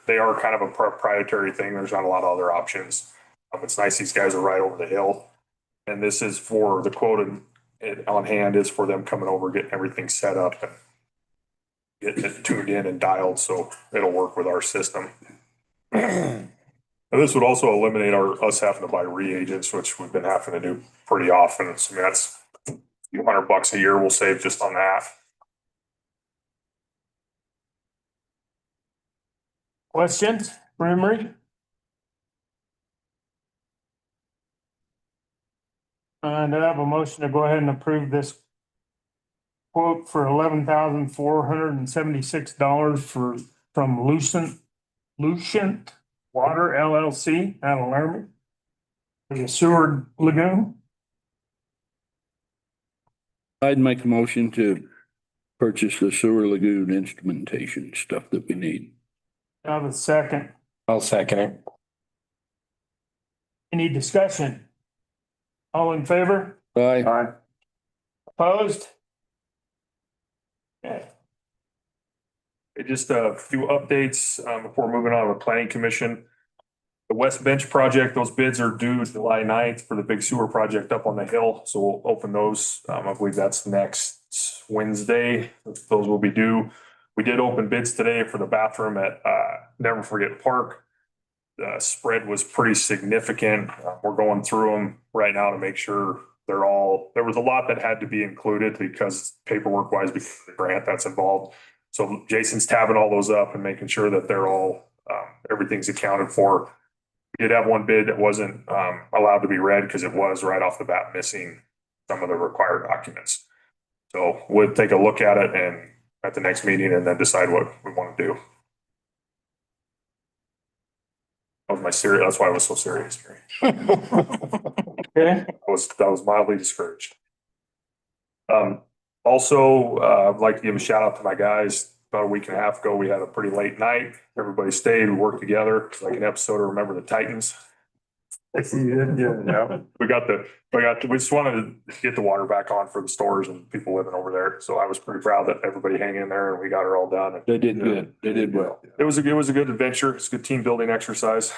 They are kind of a proprietary thing. There's not a lot of other options. It's nice these guys are right over the hill. And this is for the quote on hand is for them coming over, getting everything set up and getting it tuned in and dialed so it'll work with our system. And this would also eliminate us having to buy reagents, which we've been having to do pretty often. So that's $100 a year we'll save just on that. Questions for Emery? And I have a motion to go ahead and approve this quote for $11,476 from Lucent Water LLC out of Laramie. For the Seward Lagoon. I'd make a motion to purchase the sewer lagoon instrumentation stuff that we need. I have a second. I'll second it. Any discussion? All in favor? Aye. Opposed? Okay. Just a few updates before moving on to the planning commission. The West Bench project, those bids are due July 9th for the big sewer project up on the hill. So we'll open those. I believe that's next Wednesday. Those will be due. We did open bids today for the bathroom at Never Forget Park. The spread was pretty significant. We're going through them right now to make sure they're all, there was a lot that had to be included because paperwork wise, because of the grant that's involved. So Jason's tabbing all those up and making sure that they're all, everything's accounted for. We did have one bid that wasn't allowed to be read because it was right off the bat missing some of the required documents. So we'll take a look at it and at the next meeting and then decide what we want to do. That was my serious, that's why I was so serious. Okay. I was mildly discouraged. Also, I'd like to give a shout out to my guys. About a week and a half ago, we had a pretty late night. Everybody stayed, we worked together. It's like an episode of Remember the Titans. We just wanted to get the water back on for the stores and people living over there. So I was pretty proud that everybody hang in there and we got her all done. They did good. They did well. It was a good adventure. It's a good team building exercise.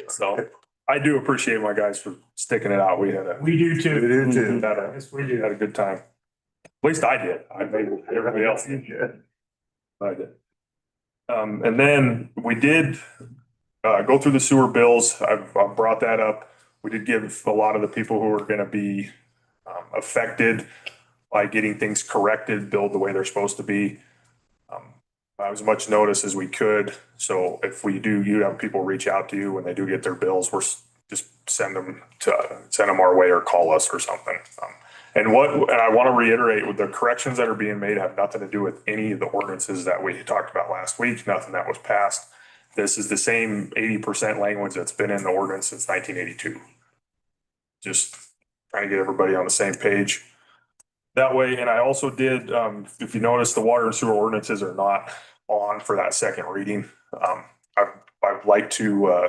So I do appreciate my guys for sticking it out. We We do too. Yes, we had a good time. At least I did. I made everybody else did. I did. And then we did go through the sewer bills. I've brought that up. We did give a lot of the people who are going to be affected by getting things corrected, billed the way they're supposed to be. As much notice as we could. So if we do, you have people reach out to you when they do get their bills, we're just send them our way or call us or something. And I want to reiterate, with the corrections that are being made have nothing to do with any of the ordinances that we talked about last week, nothing that was passed. This is the same 80% language that's been in the ordinance since 1982. Just trying to get everybody on the same page. That way, and I also did, if you notice, the water and sewer ordinances are not on for that second reading. I'd like to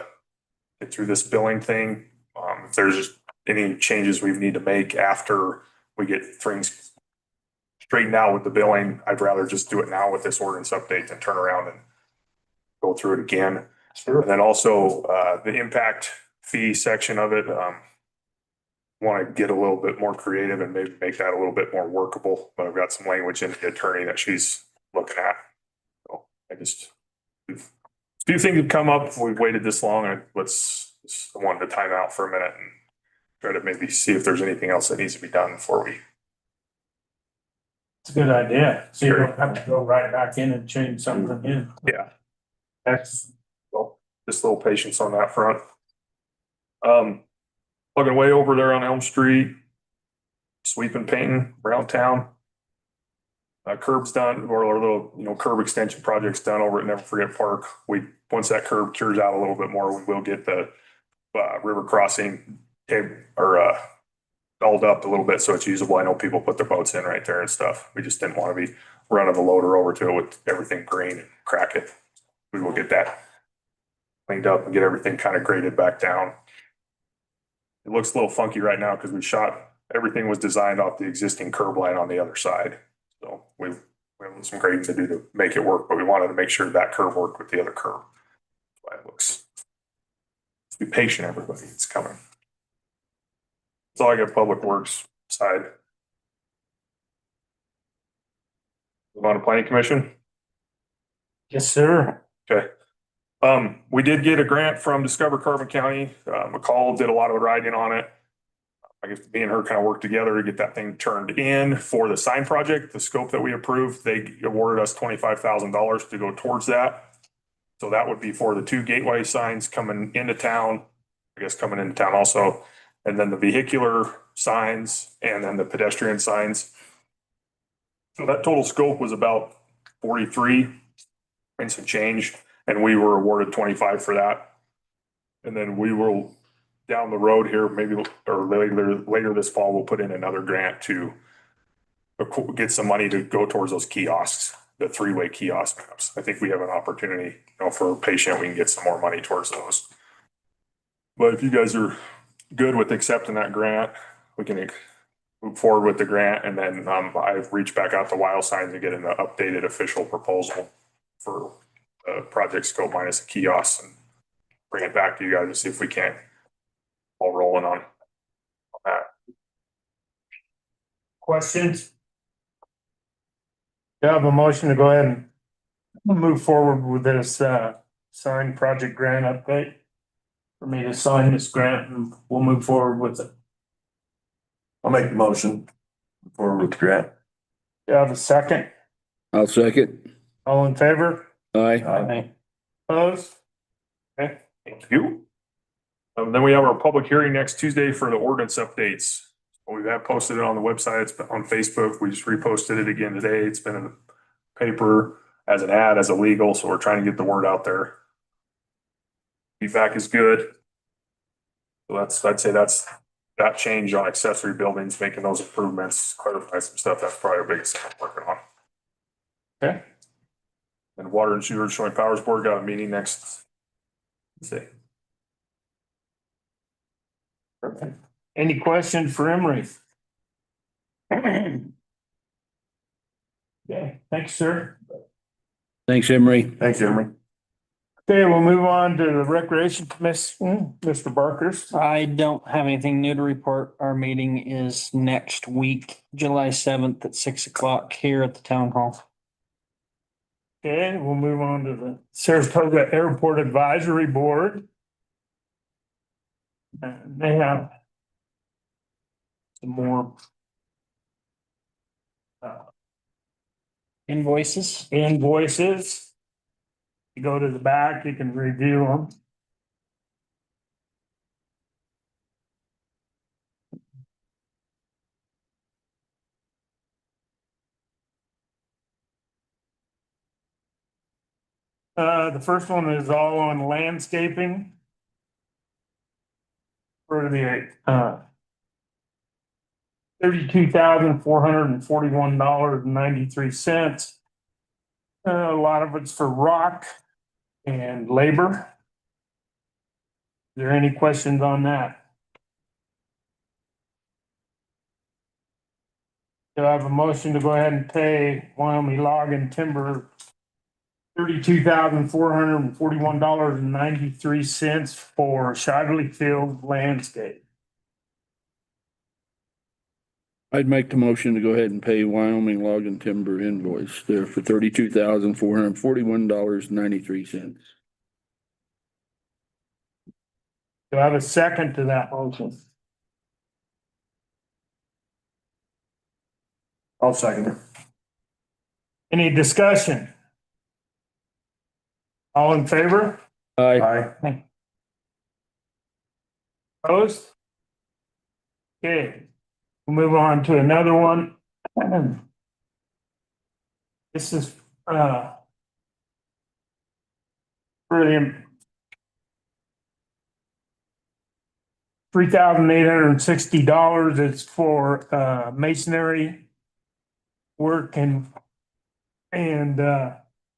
get through this billing thing. If there's any changes we need to make after we get things straightened out with the billing, I'd rather just do it now with this ordinance update than turn around and go through it again. Sure. And then also the impact fee section of it, want to get a little bit more creative and maybe make that a little bit more workable. But I've got some language in the attorney that she's looking at. So I just, a few things have come up. We've waited this long and I wanted to time out for a minute and try to maybe see if there's anything else that needs to be done before we. It's a good idea. So you don't have to go right back in and change something in. Yeah. That's, Well, just a little patience on that front. Plugging away over there on Elm Street, sweeping, painting around town. Curb's done, or a little, curb extension project's done over at Never Forget Park. Once that curb cures out a little bit more, we will get the river crossing dolled up a little bit so it's usable. I know people put their boats in right there and stuff. We just didn't want to be running the loader over to it with everything green and crack it. We will get that cleaned up and get everything kind of graded back down. It looks a little funky right now because everything was designed off the existing curb line on the other side. So we have some grading to do to make it work, but we wanted to make sure that curb worked with the other curb. That's why it looks. Just be patient, everybody. It's coming. That's all I got. Public Works side. Move on to Planning Commission. yes, sir. Okay. We did get a grant from Discover Carbon County. McCall did a lot of writing on it. I guess me and her kind of worked together to get that thing turned in for the sign project, the scope that we approved. They awarded us $25,000 to go towards that. So that would be for the 2 gateway signs coming into town, I guess coming into town also, and then the vehicular signs and then the pedestrian signs. So that total scope was about 43 and some change, and we were awarded 25 for that. And then we will, down the road here, maybe, or later this fall, we'll put in another grant to get some money to go towards those kiosks, the 3-way kiosk maps. I think we have an opportunity, for a patient, we can get some more money towards those. But if you guys are good with accepting that grant, we can move forward with the grant. And then I've reached back out to Wild Signs to get an updated official proposal for project scope minus the kiosks and bring it back to you guys to see if we can all rolling on that. Questions? You have a motion to go ahead and move forward with this sign project grant update. For me to sign this grant and we'll move forward with it. I'll make the motion for with the grant. You have a second? I'll second. All in favor? Aye. Opposed? Okay, thank you. Then we have our public hearing next Tuesday for the ordinance updates. We have posted it on the website. It's been on Facebook. We just reposted it again today. It's been in the paper as an ad, as a legal. So we're trying to get the word out there. Feedback is good. So I'd say that's that change on accessory buildings, making those improvements, clarify some stuff. That's probably our biggest thing I'm working on. Okay. And Water and Sewer Joint Powers Board got a meeting next Tuesday. Perfect. Any questions for Emery? Okay, thanks, sir. Thanks, Emery. Thanks, Emery. Okay, we'll move on to the Recreation Commission, Mr. Barkers. I don't have anything new to report. Our meeting is next week, July 7th at 6 o'clock here at the town hall. Okay, we'll move on to the Saratoga Airport Advisory Board. And they have some more Invoices. invoices. You go to the back, you can review them. The first one is all on landscaping. For the $32,441.93. A lot of it's for rock and labor. Is there any questions on that? Do I have a motion to go ahead and pay Wyoming Log and Timber $32,441.93 for Shively Field landscape? I'd make the motion to go ahead and pay Wyoming Log and Timber invoice there for $32,441.93. Do I have a second to that motion? I'll second it. Any discussion? All in favor? Aye. Opposed? Okay, we'll move on to another one. This is for the $3,860. It's for masonry work and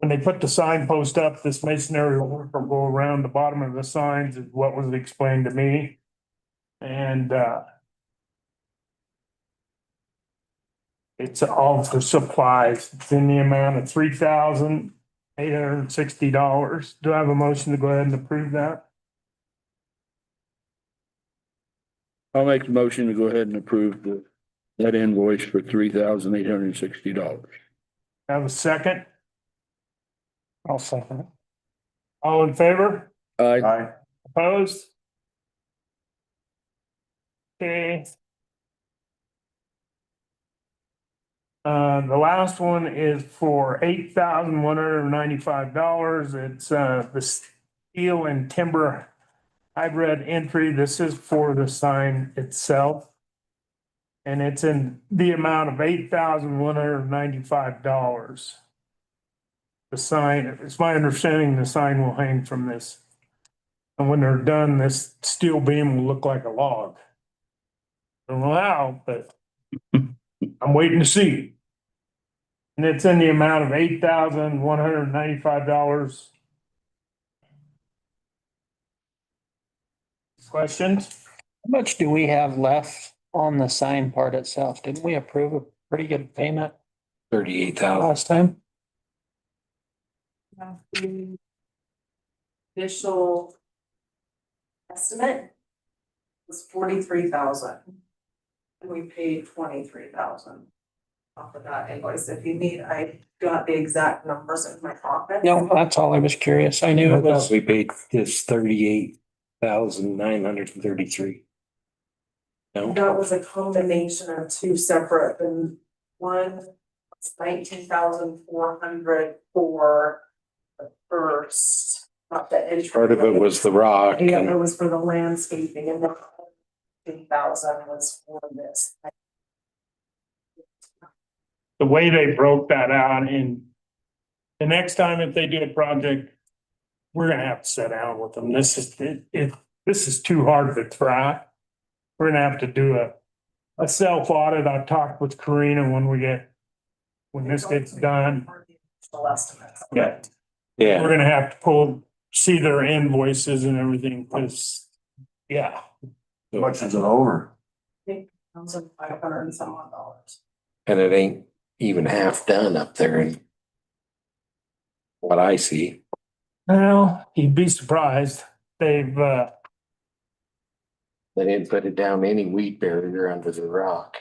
when they put the signpost up, this masonry work will go around the bottom of the signs is what was explained to me. And it's all for supplies. It's in the amount of $3,860. Do I have a motion to go ahead and approve that? I'll make the motion to go ahead and approve that invoice for $3,860. Have a second? I'll second it. All in favor? Aye. Aye. Opposed? Okay, The last one is for $8,195. It's, the steel and timber hybrid entry. This is for the sign itself. And it's in the amount of $8,195. The sign, it's my understanding the sign will hang from this. And when they're done, this steel beam will look like a log. Don't know how, but I'm waiting to see. And it's in the amount of $8,195. Questions? How much do we have left on the sign part itself? Didn't we approve a pretty good payment 38,000. last time? The Initial estimate was 43,000. And we paid 23,000 off of that invoice. If you need, I got the exact numbers in my pocket. No, that's all I was curious. I knew it was. We paid his 38,933. No, That was a combination of two separate, and one was 19,400 for the first, not the entry. part of it was the rock. Yeah, and- it was for the landscaping, and then 2,000 was for this. The way they broke that out, and the next time if they do a project, we're gonna have to sit down with them. This is, this is too hard to track. We're gonna have to do a self audit. I talked with Karina when this gets done. Full estimates. Yeah, Yeah, we're gonna have to see their invoices and everything, because, yeah. How much is it over? 1,500 and some odd dollars. and it ain't even half done up there in what I see. Well, you'd be surprised. They've, They didn't put it down any weed barrier under the rock.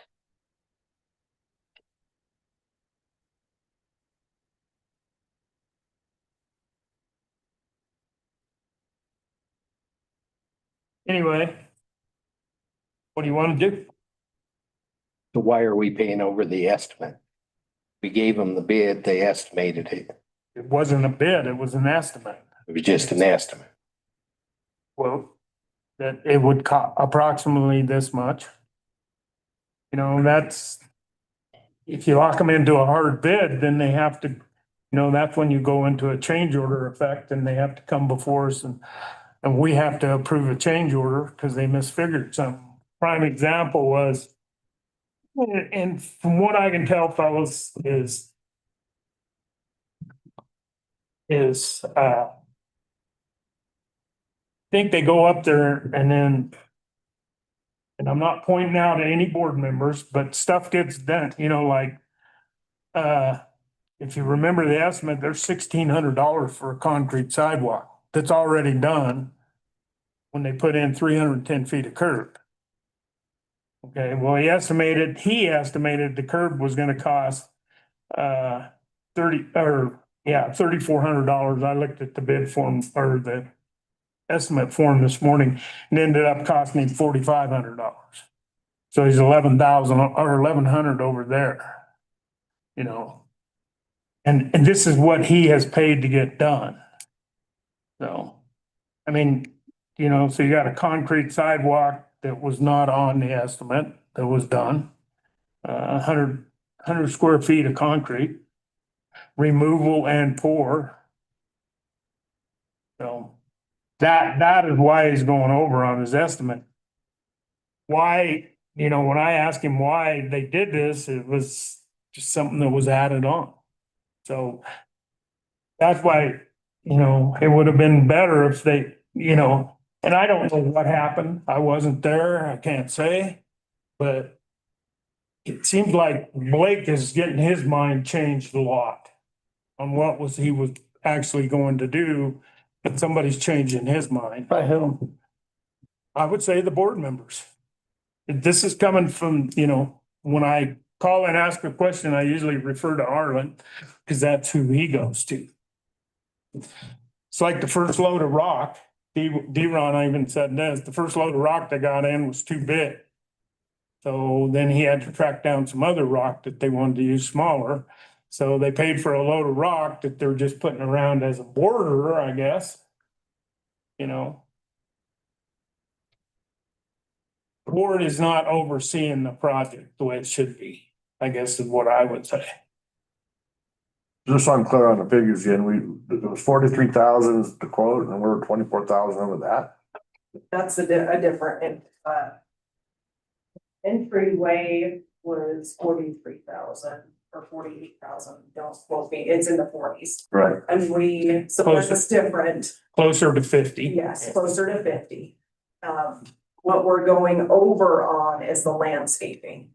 anyway. What do you want to do? So why are we paying over the estimate? We gave them the bid, they estimated it. It wasn't a bid, it was an estimate. It was just an estimate. Well, that it would cost approximately this much. You know, that's, if you lock them into a hard bid, then they have to, that's when you go into a change order effect and they have to come before us and we have to approve a change order because they misfigured something. Prime example was, and from what I can tell, fellas, I think they go up there and then, and I'm not pointing out at any board members, but stuff gets done, like, if you remember the estimate, there's $1,600 for a concrete sidewalk that's already done when they put in 310 feet of curb. Okay, well, he estimated the curb was gonna cost $3,400. I looked at the bid form or the estimate form this morning and ended up costing him $4,500. So he's 11,000 or 1,100 over there. And this is what he has paid to get done. So, I mean, so you got a concrete sidewalk that was not on the estimate that was done. 100 square feet of concrete, removal and pour. So that is why he's going over on his estimate. Why, when I asked him why they did this, it was just something that was added on. So that's why, it would have been better if they, and I don't know what happened. I wasn't there. I can't say. But it seems like Blake is getting his mind changed a lot on what he was actually going to do, but somebody's changing his mind. By whom? I would say the board members. This is coming from, when I call and ask a question, I usually refer to Arlen because that's who he goes to. It's like the first load of rock. D-Ron even said this, the first load of rock they got in was too big. So then he had to track down some other rock that they wanted to use smaller. So they paid for a load of rock that they're just putting around as a border, I guess. You know. The board is not overseeing the project the way it should be, I guess is what I would say. Just so I'm clear on the figures again, it was 43,000 is the quote and we're 24,000 over that. That's a different, entryway was 43,000 or 48,000, don't quote me, it's in the 40s. Right. And so that's different, Closer to 50. yes, closer to 50. What we're going over on is the landscaping.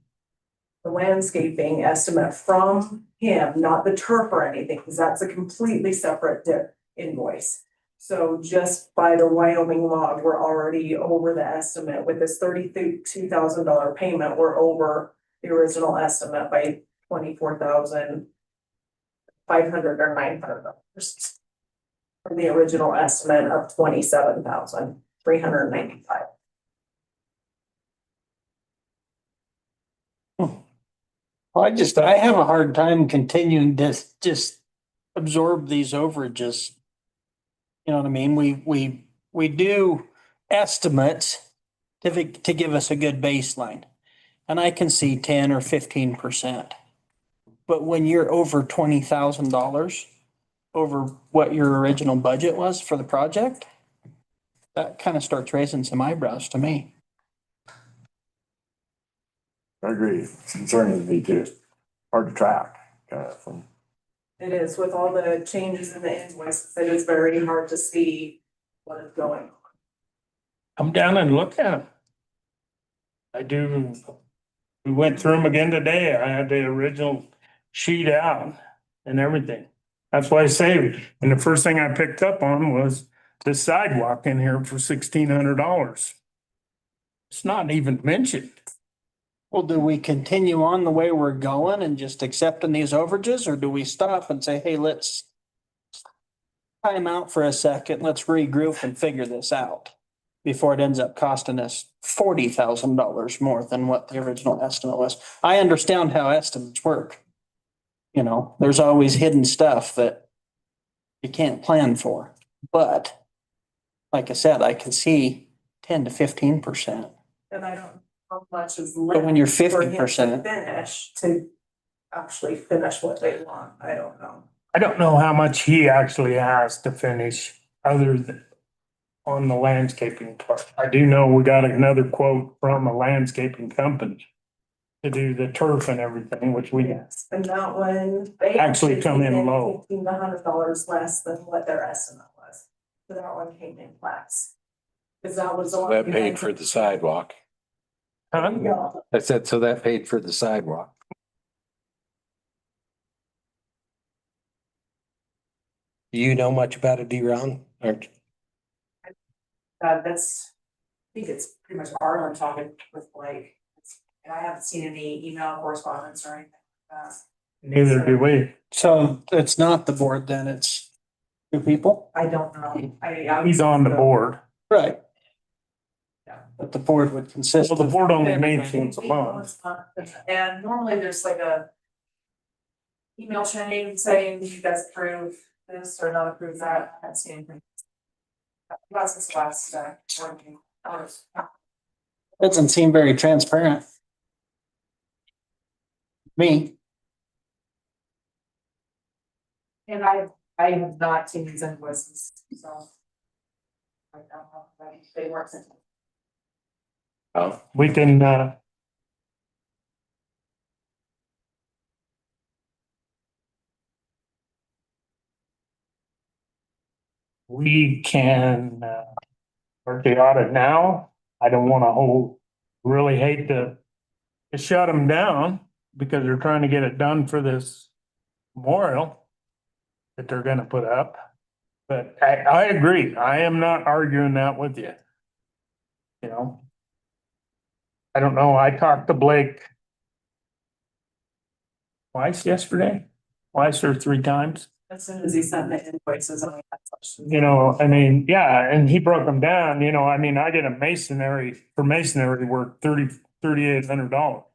The landscaping estimate from him, not the turf or anything, because that's a completely separate invoice. So just by the Wyoming log, we're already over the estimate. With this $32,000 payment, we're over the original estimate by $24,500 or $900 from the original estimate of $27,395. Well, I have a hard time continuing to just absorb these overages. You know what I mean? We do estimates to give us a good baseline. And I can see 10 or 15%. But when you're over $20,000 over what your original budget was for the project, that kind of starts raising some eyebrows to me. I agree. It's concerning to me too. Hard to track, kind of from. It is with all the changes in the invoices, it is very hard to see what is going on. Come down and look at them. I do. We went through them again today. I had the original sheet out and everything. That's why I say, and the first thing I picked up on was the sidewalk in here for $1,600. It's not even mentioned. Well, do we continue on the way we're going and just accepting these overages, or do we stop and say, hey, let's time out for a second, let's regroup and figure this out before it ends up costing us $40,000 more than what the original estimate was? I understand how estimates work. You know, there's always hidden stuff that you can't plan for, but like I said, I can see 10 to 15%. And I don't know how much is But when you're left for him to 50%. finish, to actually finish what they want, I don't know. I don't know how much he actually has to finish other than on the landscaping part. I do know we got another quote from a landscaping company to do the turf and everything, which we Yes, and that one, they actually come in low. $1,500 less than what their estimate was. So that one came in less. Cause that was the one. That paid for the sidewalk. Huh? Yeah. I said, so that paid for the sidewalk. Do you know much about it, D-Ron? Or That's, I think it's pretty much Arlen talking with Blake. And I haven't seen any email correspondence or anything like that. Neither do we. So it's not the board then, it's two people? I don't know. He's on the board. Right. Yeah. But the board would consist Well, the of. board only meets once a month. And normally there's like a email chain saying you guys approve this or not approve that. I haven't seen anything. That's this last, board meeting. Doesn't seem very transparent. Me, And I have not seen these invoices, so. I don't know, if they weren't sent. We can, work the audit now. I don't wanna really hate to shut them down because they're trying to get it done for this memorial that they're gonna put up. But I agree. I am not arguing that with you. You know? I don't know. I talked to Blake twice yesterday, twice or three times. As soon as he sent the invoices, I had questions. You know, I mean, yeah, and he broke them down, you know, I mean, I did a masonry work, $3,800. Well,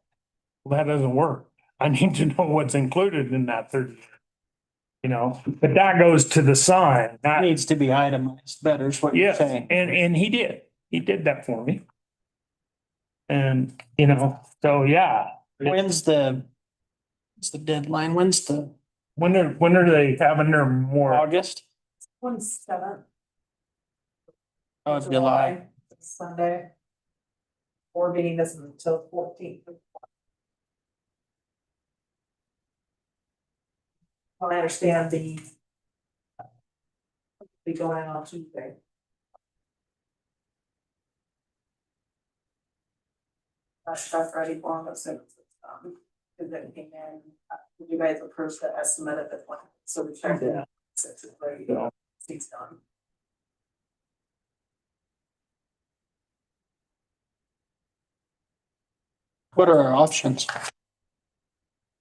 that doesn't work. I need to know what's included in that 30. You know, but that goes to the sign, That not, needs to be itemized better is what you're yes, saying. and he did that for me. And, you know, so yeah. When's the deadline? When's the When are they having their more? August? 27th. Oh, July. Sunday. Board meeting isn't until 14th. I understand the be going on Tuesday. That's stuff ready for them, so because it came in, you guys approved the estimate at the point, so we checked it. Since it's ready, it's done. What are our options?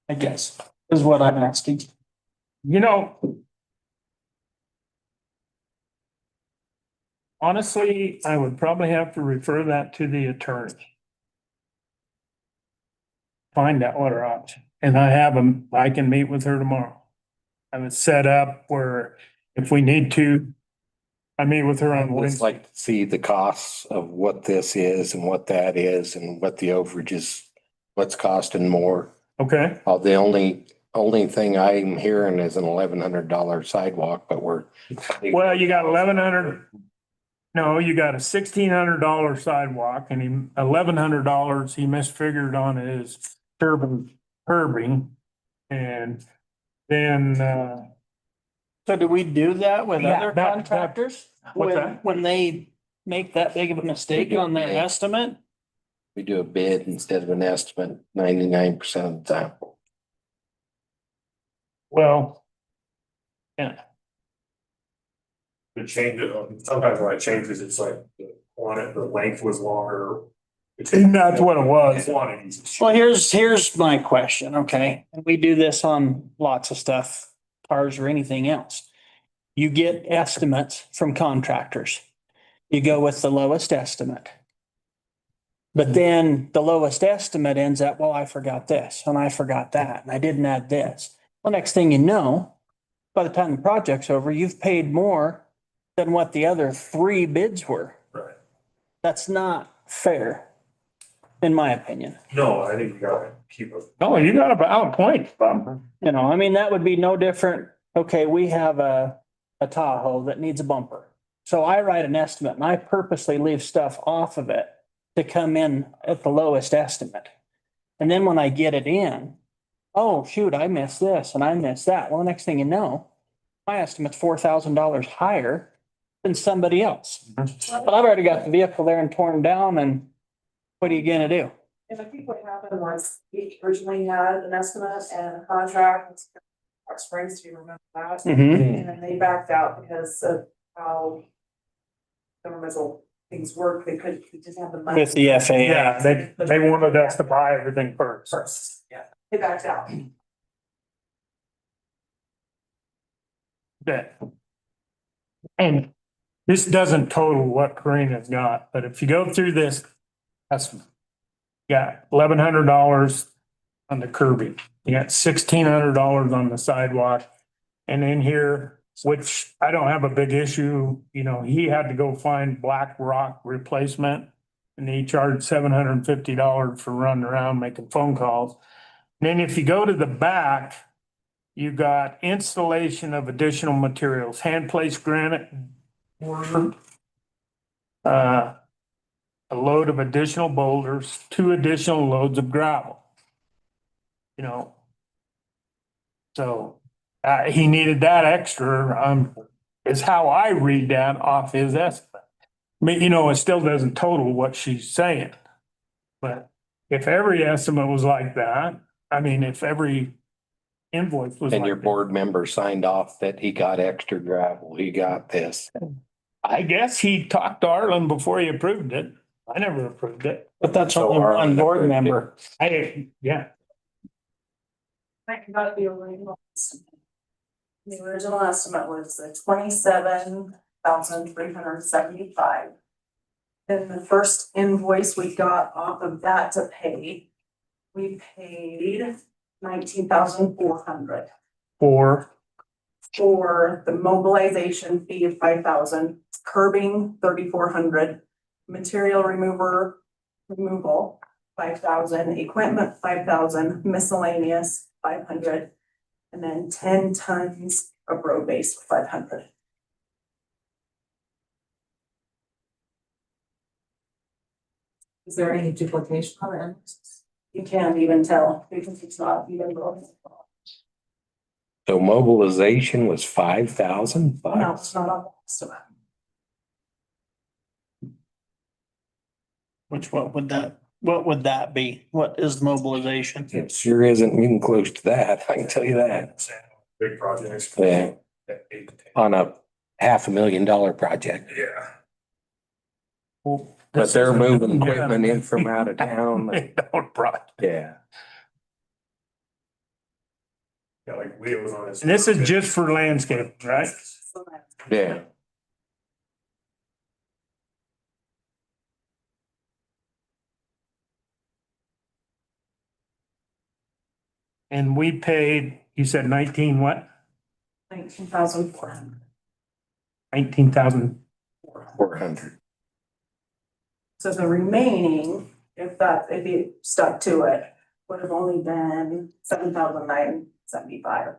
I guess, is what I'm asking. You know. Honestly, I would probably have to refer that to the attorney. Find out what our option, and I can meet with her tomorrow. I would set up where if we need to, I meet with her on I'd just Wednesday. like to see the costs of what this is and what that is and what the overage is, what's costing more. Okay, The only thing I'm hearing is an $1,100 sidewalk, but well, you got 1,100. No, you got a $1,600 sidewalk and $1,100 he misfigured on his curbing. And then, So do we do that with Yeah, other that- contractors? what's that? When they make that big of a mistake on their estimate? we do a bid instead of an estimate 99% of the time. well, yeah, To change it, sometimes when it changes, it's like the length was longer. and that's what it was. Quantities. Well, here's my question, okay? And we do this on lots of stuff, cars or anything else. You get estimates from contractors. You go with the lowest estimate. But then the lowest estimate ends up, well, I forgot this and I forgot that and I didn't add this. Well, next thing you know, by the time the project's over, you've paid more than what the other 3 bids were. Right. That's not fair, in my opinion. No, I think you gotta keep it. Oh, you got a valid point, Bob. You know, I mean, that would be no different. Okay, we have a Tahoe that needs a bumper. So I write an estimate and I purposely leave stuff off of it to come in at the lowest estimate. And then when I get it in, oh, shoot, I missed this and I missed that. Well, the next thing you know, my estimate's $4,000 higher than somebody else. But I've already got the vehicle there and torn down, and what are you gonna do? And I think what happened was we originally had an estimate and a contract with Rock Springs, do you remember that? Mhm. And then they backed out because of how governmental things work, they just have the money. With the FAA. Yeah, they wanted us to buy everything first. First, yeah, they backed out. Yeah. And this doesn't total what Karina's got, but if you go through this, that's, got $1,100 on the curbing. You got $1,600 on the sidewalk. And in here, which I don't have a big issue, you know, he had to go find black rock replacement. And he charged $750 for running around making phone calls. And then if you go to the back, you got installation of additional materials, hand placed granite, mortar, a load of additional boulders, 2 additional loads of gravel. You know. So, he needed that extra, is how I read that off his estimate. I mean, you know, it still doesn't total what she's saying. But if every estimate was like that, I mean, if every invoice was And like your that, board member signed off that he got extra gravel, he got this. I guess he talked to Arlen before he approved it. I never approved it. But that's So only our- one board member. Yeah. I got the original estimate. The original estimate was the 27,375. Then the first invoice we got off of that to pay, we paid 19,400 For, for the mobilization fee of 5,000, curbing 3,400, material removal 5,000, equipment 5,000, miscellaneous 500, and then 10 tons of road base 500. Is there any duplication on the invoices? You can't even tell because it's not even broken. So mobilization was 5,000? No, it's not on the estimate. what would that be? What is mobilization? It sure isn't even close to that, I can tell you that. Big projects. Yeah, on a $500,000 project. Yeah. But they're moving equipment in from out of town. Yeah. Yeah, like wheels on it. and this is just for landscape, right? Yeah. And we paid, you said 19 what? 19,400. 19,000. 400. So the remaining, if you stuck to it, would have only been 7,975.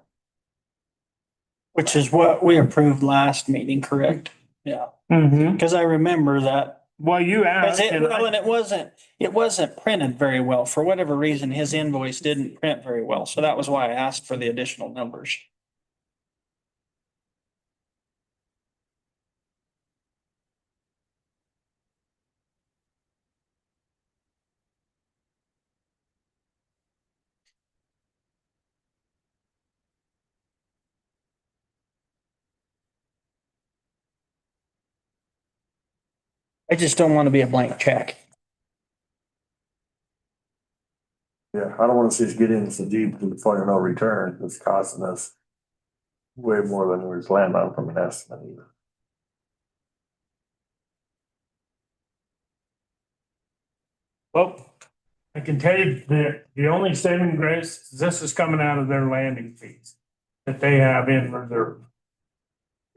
Which is what we approved last meeting, correct? Yeah, Mm-hmm. because I remember that. Well, you asked. and I- And it wasn't printed very well. For whatever reason, his invoice didn't print very well. So that was why I asked for the additional numbers. I just don't want to be a blank check. Yeah, I don't wanna see us get into so deep to the point of no return. It's costing us way more than we were planning on from an estimate either. Well, I can tell you the only saving grace, is this is coming out of their landing fees that they have in reserve.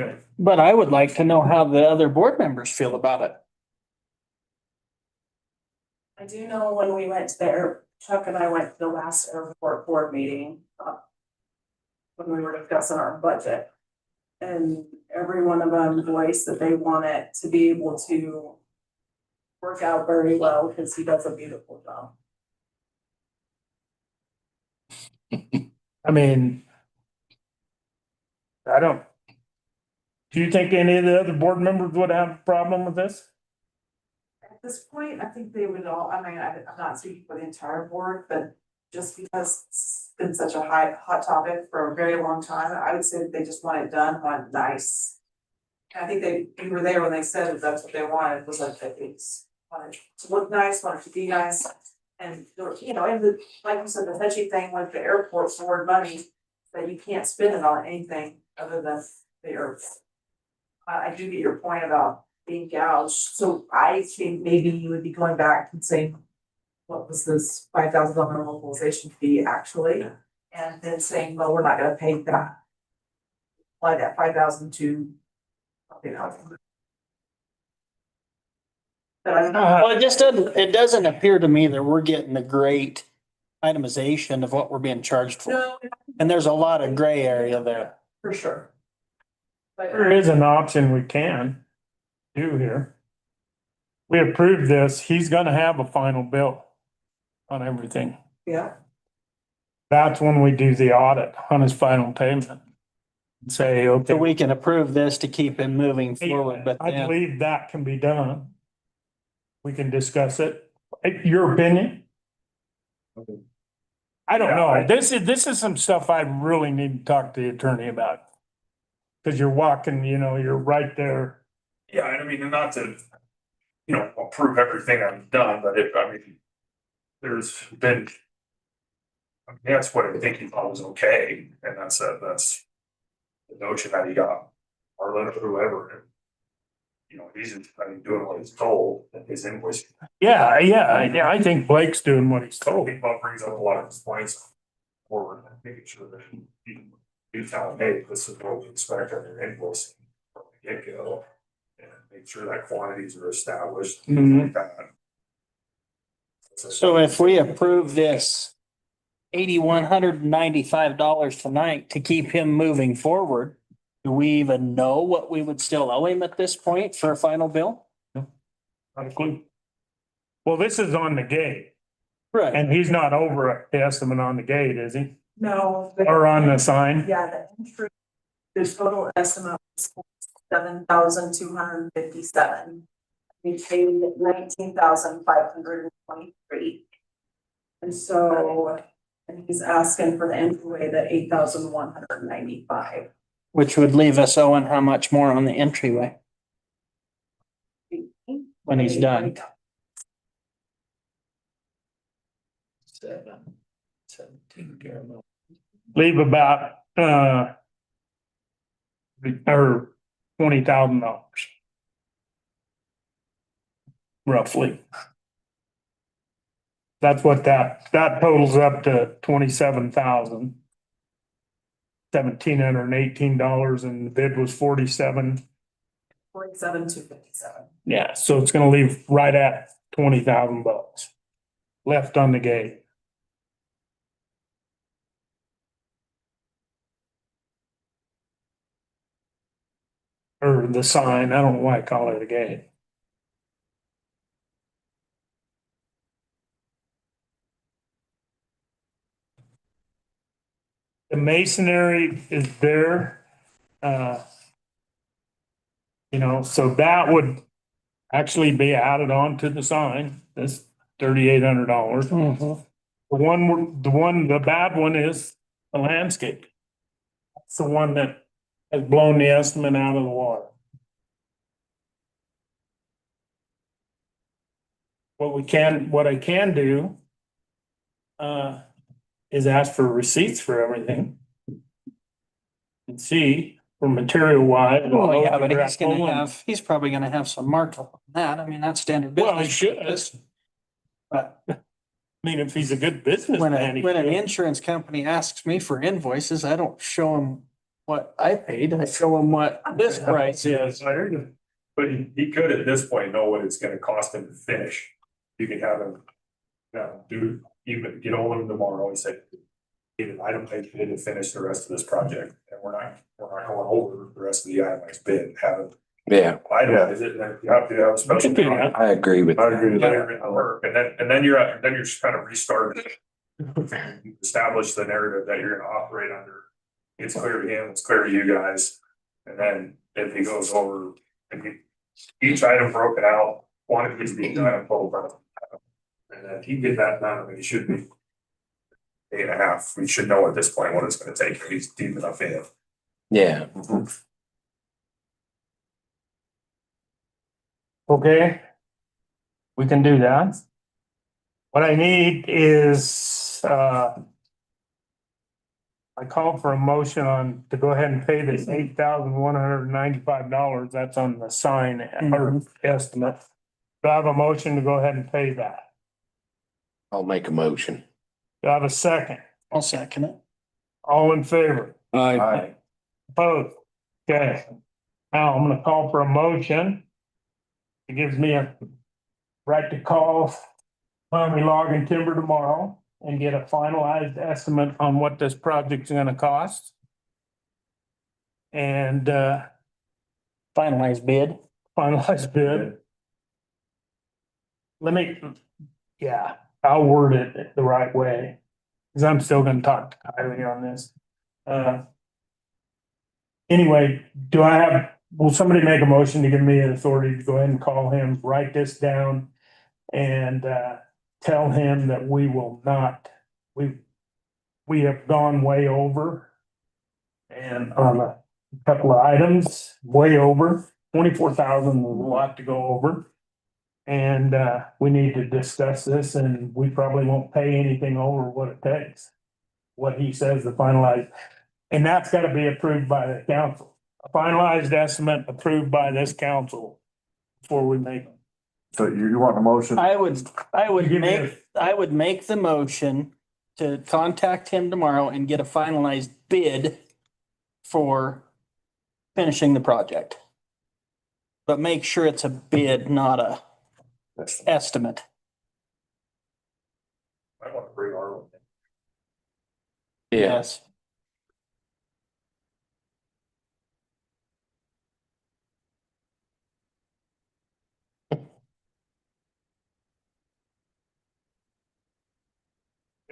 Okay. But I would like to know how the other board members feel about it. I do know when we went to Chuck and I went to the last airport board meeting, when we were discussing our budget. And every one of them voiced that they want it to be able to work out very well because he does a beautiful job. I mean, do you think any of the other board members would have a problem with this? At this point, I think they would all, I'm not speaking for the entire board, but just because it's been such a hot topic for a very long time, I would say that they just want it done on nice. And I think you were there when they said that that's what they wanted, was like, it's wanted to look nice, wanted to be nice. And, you know, and like you said, the touchy thing with the airport board money, that you can't spend it on anything other than the airport. I do get your point about being gouged, so I think maybe you would be going back and saying, what was this $5,000 mobilization fee actually? And then saying, well, we're not gonna pay that. Apply that 5,000 to something else. But I don't know. Well, it doesn't appear to me that we're getting a great itemization of what we're being charged for. No, And there's a lot of gray area there. for sure. But There is an option we can do here. We approved this, he's gonna have a final bill on everything. yeah, That's when we do the audit on his final payment. Say, okay. So we can approve this to keep it moving forward, but I then, believe that can be done. We can discuss it. Your opinion? I don't know. This is some stuff I really need to talk to the attorney about. Cause you're walking, you're right there. Yeah, and I mean, not to, approve everything I've done, but there's been. That's what I think he thought was okay, and that's the notion that he got, or let whoever. you know, he's just, I mean, doing what he's told and his invoice. Yeah, I think Blake's doing what he's told. He brings up a lot of his points forward and making sure that you tell him, hey, this is what we expect on your invoice from the get-go. And make sure that quantities are established. Mhm. So if we approve this $8,195 tonight to keep him moving forward, do we even know what we would still owe him at this point for a final bill? Not a clue. Well, this is on the gate Right. and he's not over the estimate on the gate, is he? No. Or on the sign? Yeah, the entry, the total estimate was $7,257. We paid $19,523. And so, and he's asking for the entryway, the $8,195. Which would leave us owing how much more on the entryway when he's done? 17 caramel. Leave about, or $20,000. Roughly. That's what that totals up to 27,000. $1,718 and the bid was 47. $47,257. Yeah, so it's gonna leave right at $20,000 left on the gate. Or the sign, I don't know why I call it a gate. The masonry is there. You know, so that would actually be added on to the sign, that's $3,800. The bad one is the landscape. It's the one that has blown the estimate out of the water. What I can do is ask for receipts for everything. And see for material wise. Well, yeah, but he's probably gonna have some markup on that. I mean, that's standard business. Well, he should. But I mean, if he's a good businessman. when an insurance company asks me for invoices, I don't show them what I paid. I show them what this price is. But he could at this point know what it's gonna cost him to finish. You can have him, do, even get hold of him tomorrow and say, get an itemized bid to finish the rest of this project, and we're not going over the rest of the itemized bid, have it. Yeah, Itemize it, and then you have to have a special. I agree with I that. agree with that. And then you're just kind of restarting. Establish the narrative that you're gonna operate under. It's clear to him, it's clear to you guys. And then if he goes over, each item broken out, quantities being done, total. And then he get that done, I mean, he should be 8.5. We should know at this point what it's gonna take. He's deep enough in. Yeah. Okay. We can do that. What I need is, I called for a motion to go ahead and pay this $8,195. That's on the sign or estimate. Do I have a motion to go ahead and pay that? I'll make a motion. Do I have a second? I'll second it. All in favor? Aye. Opposed? Okay. Now I'm gonna call for a motion. It gives me a right to call Army Log and Timber tomorrow and get a finalized estimate on what this project's gonna cost. And Finalized bid. finalized bid. Yeah, I'll word it the right way. Cause I'm still gonna talk to Kylie on this. Anyway, will somebody make a motion to give me an authority to go ahead and call him, write this down? And tell him that we will not, we have gone way over. And on a couple of items, way over, 24,000 is a lot to go over. And we need to discuss this and we probably won't pay anything over what it takes. What he says to finalize, and that's gotta be approved by the council. A finalized estimate approved by this council before we make. So you want a motion? I would Give me make the motion to contact him tomorrow and get a finalized bid for finishing the project. But make sure it's a bid, not a estimate. I want to bring our own. Yes.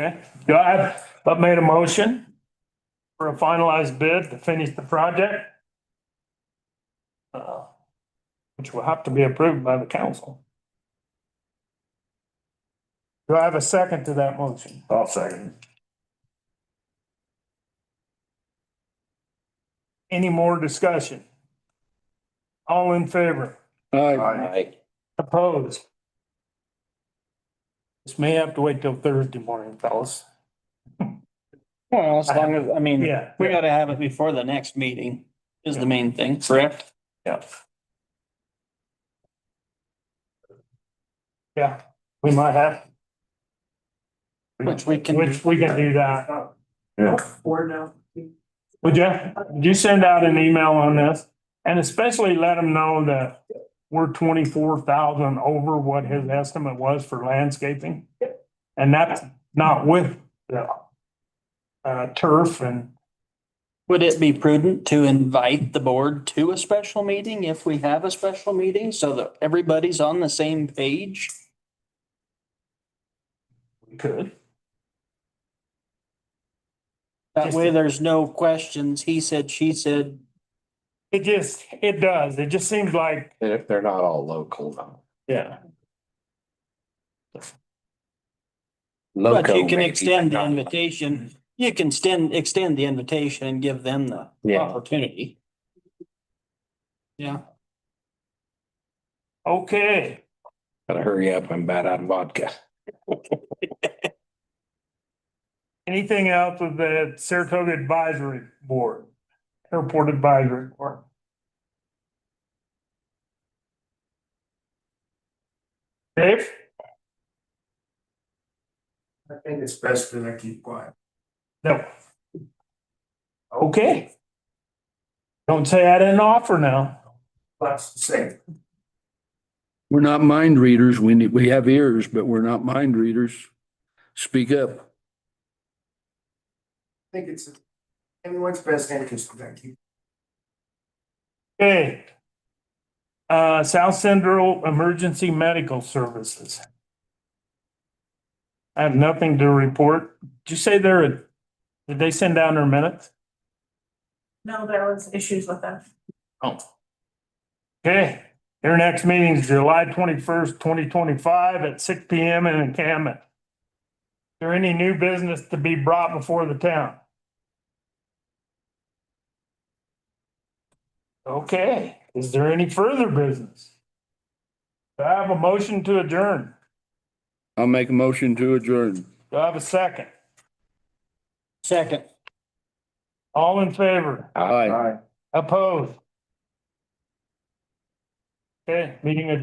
Okay, do I have, but made a motion for a finalized bid to finish the project? Which will have to be approved by the council. Do I have a second to that motion? I'll second. Any more discussion? All in favor? Aye. Opposed? This may have to wait till Thursday morning, fellas. Well, as long as, I mean, Yeah. we gotta have it before the next meeting is the main thing, correct? Yeah. Yeah, we might have, Which we can. which we can do that. Yeah. Or no. Would you send out an email on this? And especially let them know that we're 24,000 over what his estimate was for landscaping. And that's not with the turf and, Would it be prudent to invite the board to a special meeting if we have a special meeting so that everybody's on the same page? we could. That way there's no questions. He said, she said. It does. It just seems like, They're not all local though. yeah. But you Loco can maybe, extend the but not- invitation. You can extend the invitation and give them the Yeah. opportunity. Yeah. Okay, Gotta hurry up, I'm bad on vodka. anything else with the Saratoga Advisory Board? Airport Advisory Board? Dave? I think it's best that I keep quiet. No. Okay. Don't say I didn't offer now. That's the same. We're not mind readers. We have ears, but we're not mind readers. Speak up. I think it's everyone's best interest that I keep. Okay. South Central Emergency Medical Services. I have nothing to report. Did you say did they send down their minutes? No, there was issues with them. Oh. Okay, their next meeting is July 21st, 2025 at 6 PM in Encampment. Is there any new business to be brought before the town? Okay, is there any further business? Do I have a motion to adjourn? I'll make a motion to adjourn. Do I have a second? Second. All in favor? Aye. Opposed? Okay, meeting adjourned.